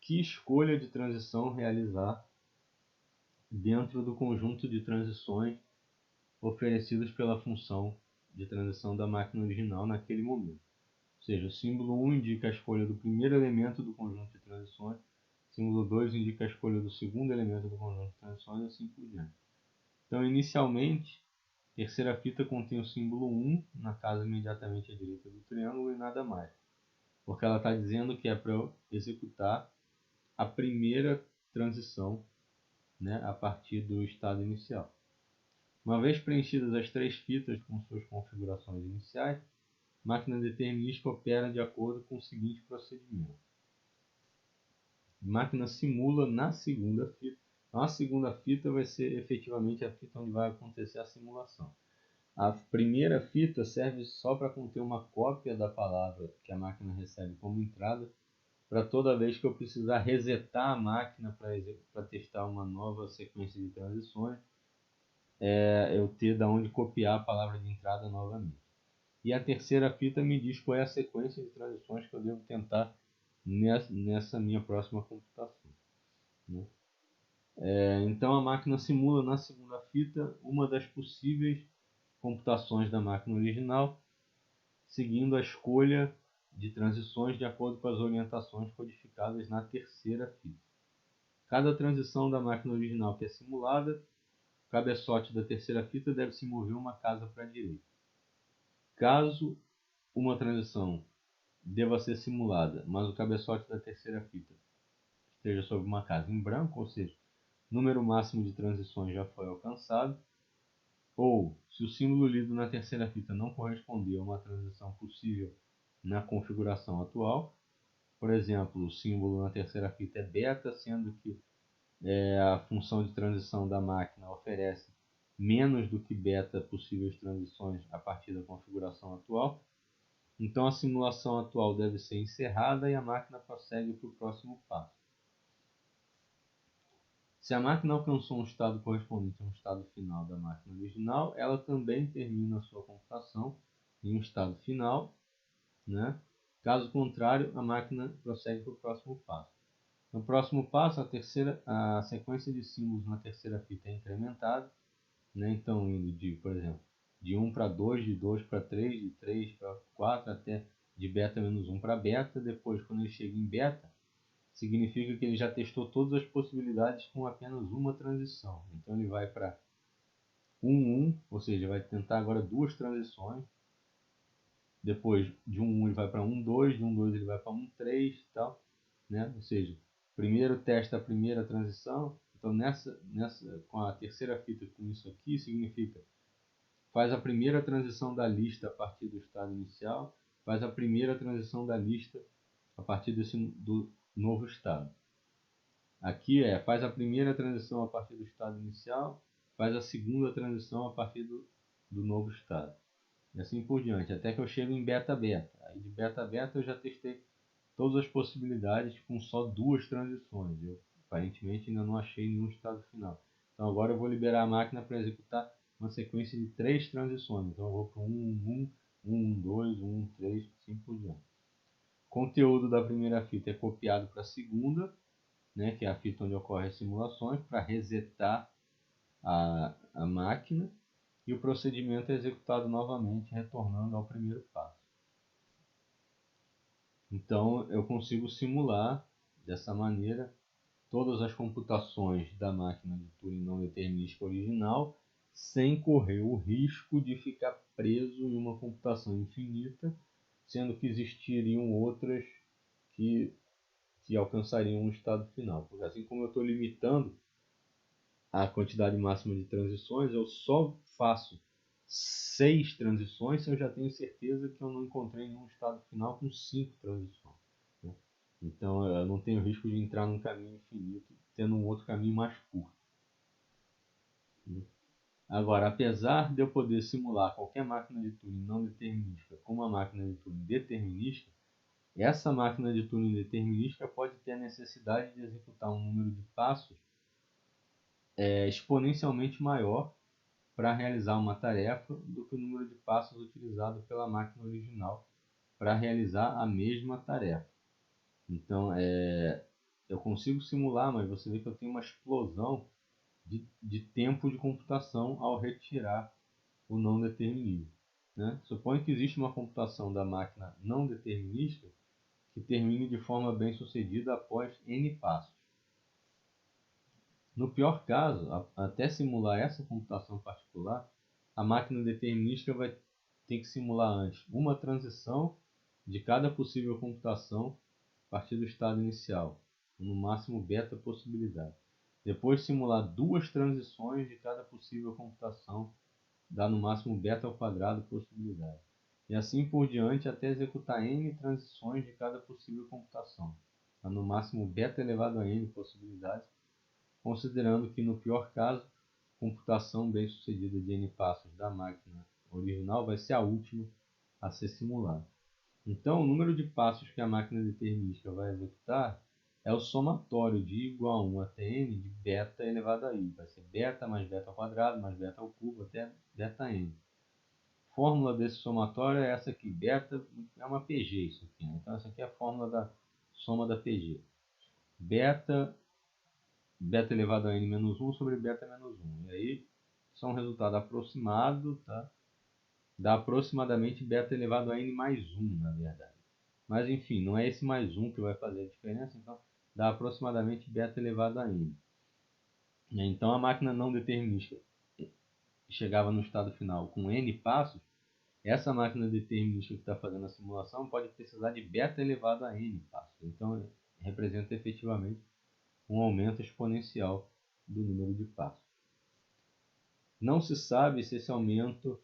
que escolha de transição realizar dentro do conjunto de transições oferecidas pela função de transição da máquina original naquele momento. Ou seja, o símbolo 1 indica a escolha do primeiro elemento do conjunto de transições, o símbolo 2 indica a escolha do segundo elemento do conjunto de transições e assim por diante. Então, inicialmente, a terceira fita contém o símbolo 1 na casa imediatamente à direita do triângulo e nada mais. Porque ela está dizendo que é para eu executar a primeira transição, né, a partir do estado inicial. Uma vez preenchidas as 3 fitas com suas configurações iniciais, a máquina determinística opera de acordo com o seguinte procedimento. A máquina simula na segunda fita. Então, a segunda fita vai ser efetivamente a fita onde vai acontecer a simulação. A primeira fita serve só para conter uma cópia da palavra que a máquina recebe como entrada, para toda vez que eu precisar resetar a máquina para testar uma nova sequência de transições, eu ter de onde copiar a palavra de entrada novamente. E a terceira fita me diz qual é a sequência de transições que eu devo tentar nessa minha próxima computação. Né? Então a máquina simula na segunda fita uma das possíveis computações da máquina original, seguindo a escolha de transições de acordo com as orientações codificadas na terceira fita. Cada transição da máquina original que é simulada, o cabeçote da terceira fita deve se mover uma casa para a direita. Caso uma transição deva ser simulada, mas o cabeçote da terceira fita esteja sobre uma casa em branco, ou seja, o número máximo de transições já foi alcançado, ou se o símbolo lido na terceira fita não corresponder a uma transição possível na configuração atual, por exemplo, o símbolo na terceira fita é beta, sendo que a função de transição da máquina oferece menos do que beta possíveis transições a partir da configuração atual. Então a simulação atual deve ser encerrada e a máquina prossegue para o próximo passo. Se a máquina alcançou um estado correspondente a um estado final da máquina original, ela também termina a sua computação em um estado final, né? Caso contrário, a máquina prossegue para o próximo passo. No próximo passo, a sequência de símbolos na terceira fita é incrementada, né? Então indo de, por exemplo, de 1 para 2, de 2 para 3, de 3 para 4, até de beta menos 1 para beta. Depois, quando ele chega em beta, significa que ele já testou todas as possibilidades com apenas uma transição. Então ele vai para 1, 1, ou seja, vai tentar agora duas transições. depois de 1 ele vai para 1,2, de 1,2 ele vai para 1,3 e tal, né? Ou seja, primeiro testa a primeira transição. Então com a terceira fita com isso aqui, significa faz a primeira transição da lista a partir do estado inicial, faz a primeira transição da lista a partir do novo estado. Aqui faz a primeira transição a partir do estado inicial, faz a segunda transição a partir do novo estado. E assim por diante, até que eu chego em beta-beta. Aí de beta-beta eu já testei todas as possibilidades com só 2 transições. Eu aparentemente ainda não achei nenhum estado final. Então agora eu vou liberar a máquina para executar uma sequência de 3 transições. Então eu vou para 1, 1, 2, 1, 3, assim por diante. O conteúdo da primeira fita é copiado para a segunda, né, que é a fita onde ocorrem as simulações, para resetar a máquina, e o procedimento é executado novamente, retornando ao primeiro passo. Então eu consigo simular dessa maneira todas as computações da máquina de Turing não determinística original, sem correr o risco de ficar preso em uma computação infinita, sendo que existiriam outras que alcançariam um estado final. Porque assim como eu estou limitando a quantidade máxima de transições, eu só faço 6 transições se eu já tenho certeza que eu não encontrei nenhum estado final com 5 transições, né? Então eu não tenho risco de entrar num caminho infinito tendo um outro caminho mais curto. Agora, apesar de eu poder simular qualquer máquina de Turing não determinística com uma máquina de Turing determinística, essa máquina de Turing determinística pode ter a necessidade de executar um número de passos exponencialmente maior para realizar uma tarefa do que o número de passos utilizado pela máquina original para realizar a mesma tarefa. Então, eu consigo simular, mas você vê que eu tenho uma explosão de tempo de computação ao retirar o não determinismo, né? Suponha que existe uma computação da máquina não determinística que termine de forma bem sucedida após n passos. No pior caso, até simular essa computação particular, a máquina determinística vai ter que simular antes uma transição de cada possível computação a partir do estado inicial, no máximo beta possibilidade. Depois simular 2 transições de cada possível computação, dá no máximo beta ao quadrado possibilidade. E assim por diante até executar n transições de cada possível computação, dá no máximo beta elevado a n possibilidades, considerando que no pior caso, a computação bem sucedida de n passos da máquina original vai ser a última a ser simulada. Então, o número de passos que a máquina determinística vai executar é o somatório de igual a 1 até n de beta elevado a i. Vai ser beta mais beta ao quadrado mais beta ao cubo até beta n. A fórmula desse somatório é essa aqui. Beta é uma PG isso aqui, né? Então, essa aqui é a fórmula da soma da PG. Beta elevado a n menos 1 sobre beta menos 1. E aí, isso é um resultado aproximado, tá? Dá aproximadamente beta elevado a n mais 1, na verdade. Mas, enfim, não é esse mais 1 que vai fazer a diferença, então dá aproximadamente beta elevado a n. Então, a máquina não determinística que chegava no estado final com n passos, essa máquina determinística que está fazendo a simulação pode precisar de beta elevado a n passos. Então, representa efetivamente um aumento exponencial do número de passos. Não se sabe se esse aumento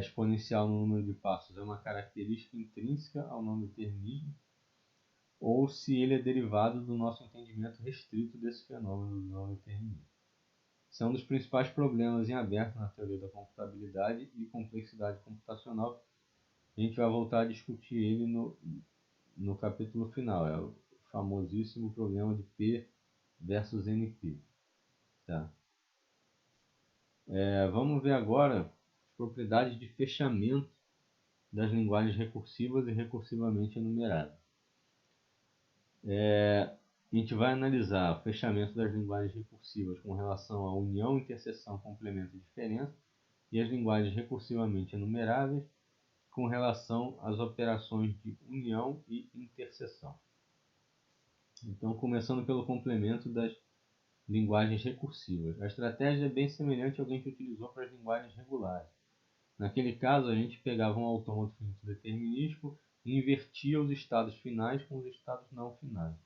exponencial no número de passos é uma característica intrínseca ao não determinismo ou se ele é derivado do nosso entendimento restrito desse fenômeno do não determinismo. Esse é um dos principais problemas em aberto na teoria da computabilidade e complexidade computacional. A gente vai voltar a discutir ele no capítulo final. É o famosíssimo problema de P versus NP. Tá? Vamos ver agora as propriedades de fechamento das linguagens recursivas e recursivamente enumeradas. A gente vai analisar o fechamento das linguagens recursivas com relação à união, interseção, complemento e diferença, e as linguagens recursivamente enumeráveis com relação às operações de união e interseção. Então, começando pelo complemento das linguagens recursivas. A estratégia é bem semelhante ao que a gente utilizou para as linguagens regulares. Naquele caso, a gente pegava um autômato finito determinístico e invertia os estados finais com os estados não finais.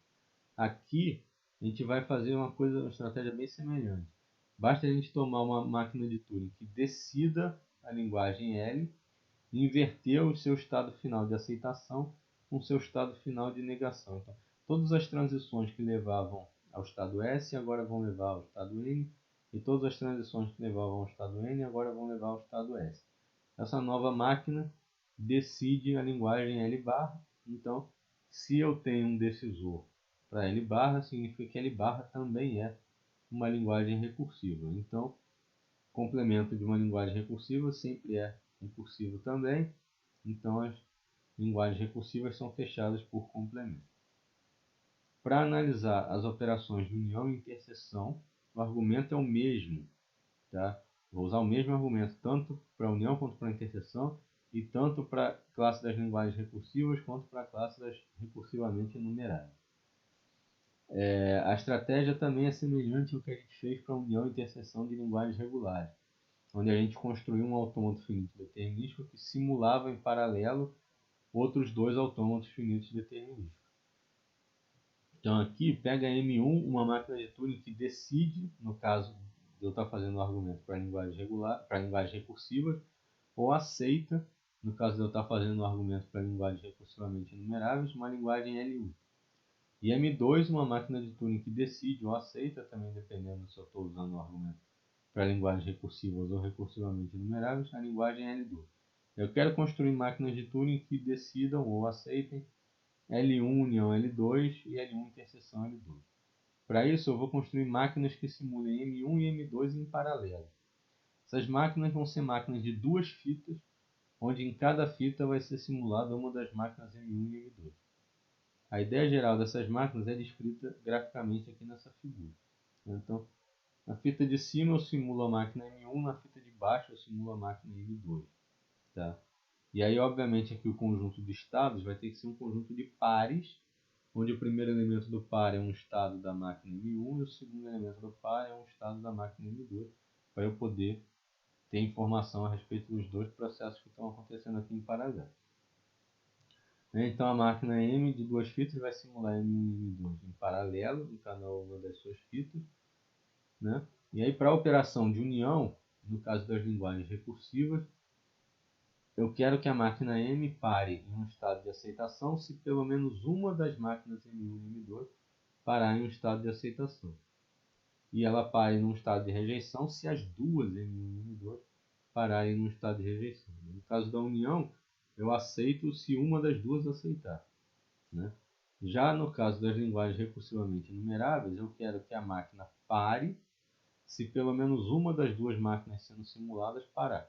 Aqui, a gente vai fazer uma estratégia bem semelhante. Basta a gente tomar uma máquina de Turing que decida a linguagem L e inverter o seu estado final de aceitação com o seu estado final de negação. Então, todas as transições que levavam ao estado S agora vão levar ao estado N, e todas as transições que levavam ao estado N agora vão levar ao estado S. Essa nova máquina decide a linguagem L barra. Então, se eu tenho um decisor para L barra, significa que L barra também é uma linguagem recursiva. Então, complemento de uma linguagem recursiva sempre é recursivo também. Então, as linguagens recursivas são fechadas por complemento. Para analisar as operações de união e interseção, o argumento é o mesmo. Tá? Vou usar o mesmo argumento tanto para a união quanto para a interseção, e tanto para a classe das linguagens recursivas quanto para a classe das recursivamente enumeráveis. A estratégia também é semelhante ao que a gente fez para a união e interseção de linguagens regulares, onde a gente construiu um autômato finito determinístico que simulava em paralelo outros dois autômatos finitos determinísticos. Então aqui pega M1, uma máquina de Turing que decide, no caso de eu estar fazendo um argumento para linguagens recursivas, ou aceita, no caso de eu estar fazendo um argumento para linguagens recursivamente enumeráveis, uma linguagem L1. E M2, uma máquina de Turing que decide ou aceita, também dependendo se eu estou usando um argumento para linguagens recursivas ou recursivamente enumeráveis, a linguagem L2. Eu quero construir máquinas de Turing que decidam ou aceitem L1 união L2 e L1 interseção L2. Para isso, eu vou construir máquinas que simulem M1 e M2 em paralelo. Essas máquinas vão ser máquinas de duas fitas, onde em cada fita vai ser simulada uma das máquinas M1 e M2. A ideia geral dessas máquinas é descrita graficamente aqui nessa figura. Então, na fita de cima eu simulo a máquina M1, na fita de baixo eu simulo a máquina M2. Tá? E aí, obviamente, aqui o conjunto de estados vai ter que ser um conjunto de pares, onde o primeiro elemento do par é um estado da máquina M1 e o segundo elemento do par é um estado da máquina M2, para eu poder ter informação a respeito dos dois processos que estão acontecendo aqui em paralelo. Então a máquina M de duas fitas vai simular M1 e M2 em paralelo em cada uma das suas fitas. Né? E aí, para a operação de união, no caso das linguagens recursivas, eu quero que a máquina M pare em um estado de aceitação se pelo menos uma das máquinas M1 e M2 parar em um estado de aceitação. E ela pare num estado de rejeição se as duas M1 e M2 pararem num estado de rejeição. No caso da união, eu aceito se uma das duas aceitar. Né? Já no caso das linguagens recursivamente enumeráveis, eu quero que a máquina pare se pelo menos uma das duas máquinas sendo simuladas parar.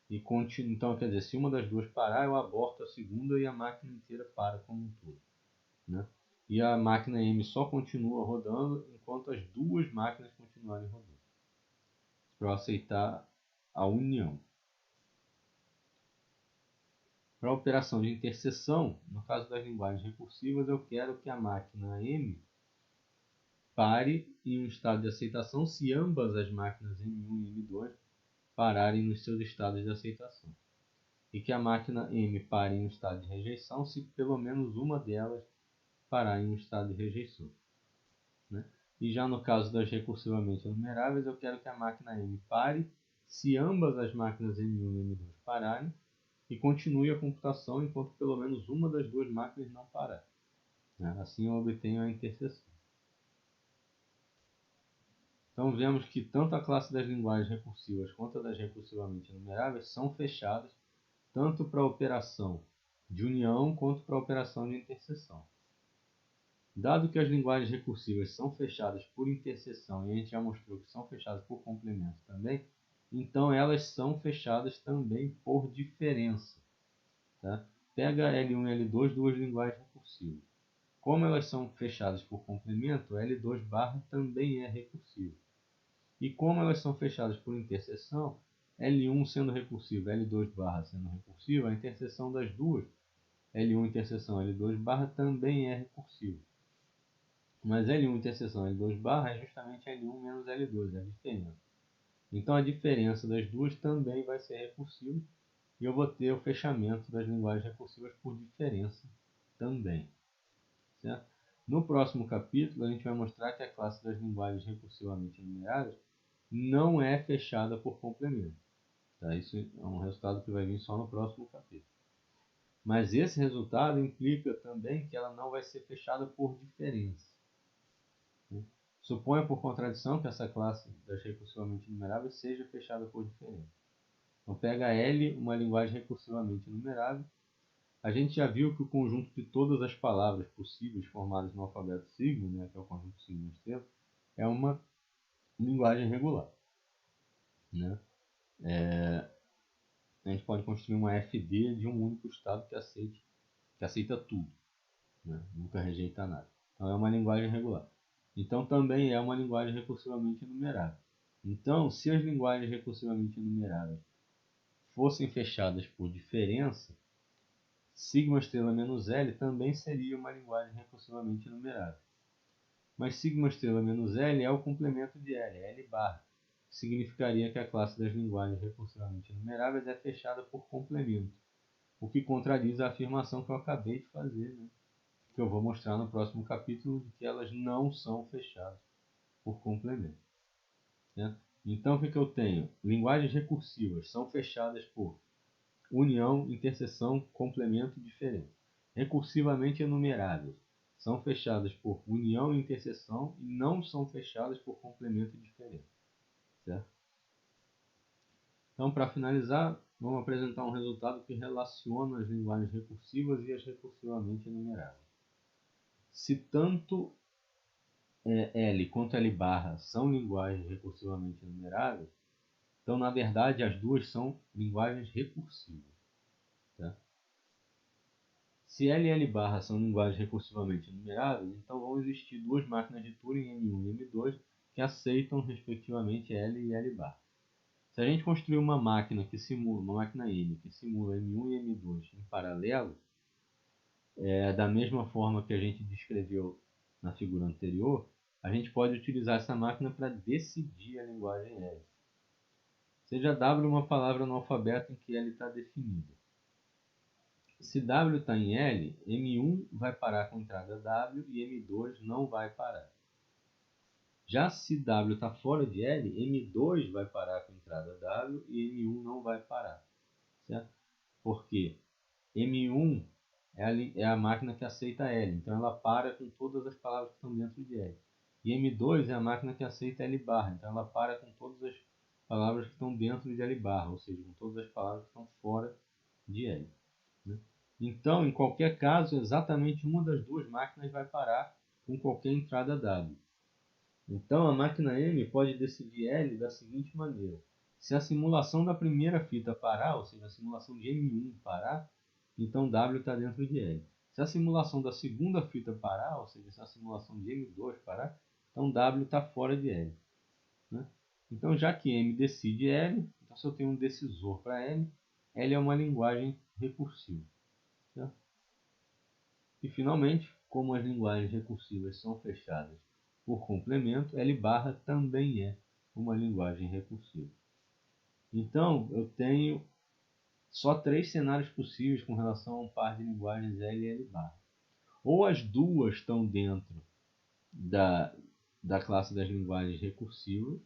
Então, quer dizer, se uma das duas parar, eu aborto a segunda e a máquina inteira para como um todo. Né? E a máquina M só continua rodando enquanto as duas máquinas continuarem rodando. Para eu aceitar a união. Para a operação de interseção, no caso das linguagens recursivas, eu quero que a máquina M pare em um estado de aceitação se ambas as máquinas M1 e M2 pararem nos seus estados de aceitação. E que a máquina M pare em um estado de rejeição se pelo menos uma delas parar em um estado de rejeição. Né? E já no caso das recursivamente enumeráveis, eu quero que a máquina M pare se ambas as máquinas M1 e M2 pararem e continue a computação enquanto pelo menos uma das duas máquinas não parar. Né? Assim eu obtenho a interseção. Então vemos que tanto a classe das linguagens recursivas quanto a das recursivamente enumeráveis são fechadas tanto para a operação de união quanto para a operação de interseção. Dado que as linguagens recursivas são fechadas por interseção e a gente já mostrou que são fechadas por complemento também, então elas são fechadas também por diferença. Tá? Pega L1 e L2, duas linguagens recursivas. Como elas são fechadas por complemento, L2 barra também é recursivo. E como elas são fechadas por interseção, L1 sendo recursivo, L2 barra sendo recursivo, a interseção das duas, L1 interseção L2 barra, também é recursivo. Mas L1 interseção L2 barra é justamente L1 menos L2, é a diferença. Então a diferença das duas também vai ser recursiva e eu vou ter o fechamento das linguagens recursivas por diferença também. Certo? No próximo capítulo, a gente vai mostrar que a classe das linguagens recursivamente enumeráveis não é fechada por complemento. Tá? Isso é um resultado que vai vir só no próximo capítulo. Mas esse resultado implica também que ela não vai ser fechada por diferença. Suponha por contradição que essa classe das recursivamente enumeráveis seja fechada por diferença. Então pega L, uma linguagem recursivamente enumerável. A gente já viu que o conjunto de todas as palavras possíveis formadas no alfabeto sigma, né, que é o conjunto sigma-estrela, é uma linguagem regular. Né? A gente pode construir uma FD de um único estado que aceita tudo. Né? Nunca rejeita nada. Então é uma linguagem regular. Então também é uma linguagem recursivamente enumerável. Então, se as linguagens recursivamente enumeráveis fossem fechadas por diferença, sigma estrela menos L também seria uma linguagem recursivamente enumerável. Mas sigma estrela menos L é o complemento de L, L barra. Significaria que a classe das linguagens recursivamente enumeráveis é fechada por complemento, o que contradiz a afirmação que eu acabei de fazer, né? Que eu vou mostrar no próximo capítulo, de que elas não são fechadas por complemento. Né? Então, o que eu tenho? Linguagens recursivas são fechadas por união, interseção, complemento e diferença. Recursivamente enumeráveis são fechadas por união e interseção e não são fechadas por complemento e diferença. Certo? Então, para finalizar, vamos apresentar um resultado que relaciona as linguagens recursivas e as recursivamente enumeráveis. Se tanto L quanto L barra são linguagens recursivamente enumeráveis, então, na verdade, as duas são linguagens recursivas. Tá? Se L e L barra são linguagens recursivamente enumeráveis, então vão existir duas máquinas de Turing, M1 e M2, que aceitam, respectivamente, L e L barra. Se a gente construir uma máquina M, que simula M1 e M2 em paralelo, da mesma forma que a gente descreveu na figura anterior, a gente pode utilizar essa máquina para decidir a linguagem L. Seja W uma palavra no alfabeto em que L está definida. Se W está em L, M1 vai parar com a entrada W e M2 não vai parar. Já se W está fora de L, M2 vai parar com a entrada W e M1 não vai parar. Certo? Porque M1 é a máquina que aceita L, então ela para com todas as palavras que estão dentro de L. E M2 é a máquina que aceita L barra, então ela para com todas as palavras que estão dentro de L barra, ou seja, com todas as palavras que estão fora de L. Né? Então, em qualquer caso, exatamente uma das duas máquinas vai parar com qualquer entrada W. Então, a máquina M pode decidir L da seguinte maneira. Se a simulação da primeira fita parar, ou seja, a simulação de M1 parar, então W está dentro de L. Se a simulação da segunda fita parar, ou seja, se a simulação de M2 parar, então W está fora de L. Né? Então, já que M decide L, então se eu tenho um decisor para L, L é uma linguagem recursiva. Certo? E, finalmente, como as linguagens recursivas são fechadas por complemento, L barra também é uma linguagem recursiva. Então, eu tenho só três cenários possíveis com relação a um par de linguagens L e L barra. Ou as duas estão dentro da classe das linguagens recursivas,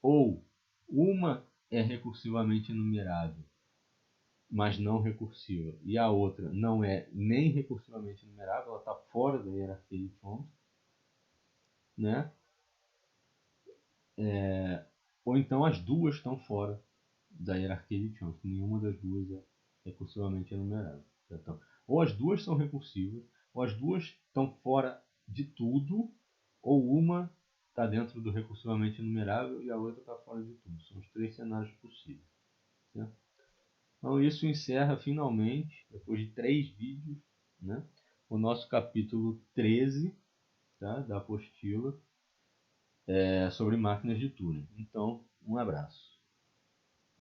ou uma é recursivamente enumerável, mas não recursiva, e a outra não é nem recursivamente enumerável, ela está fora da hierarquia de Chomsky, né? Ou então as duas estão fora da hierarquia de Chomsky, nenhuma das duas é recursivamente enumerável. Então, ou as duas são recursivas, ou as duas estão fora de tudo, ou uma está dentro do recursivamente enumerável e a outra está fora de tudo. São os três cenários possíveis. Certo? Então isso encerra finalmente, depois de 3 vídeos, né, o nosso capítulo 13, tá, da apostila sobre máquinas de Turing. Então, um abraço.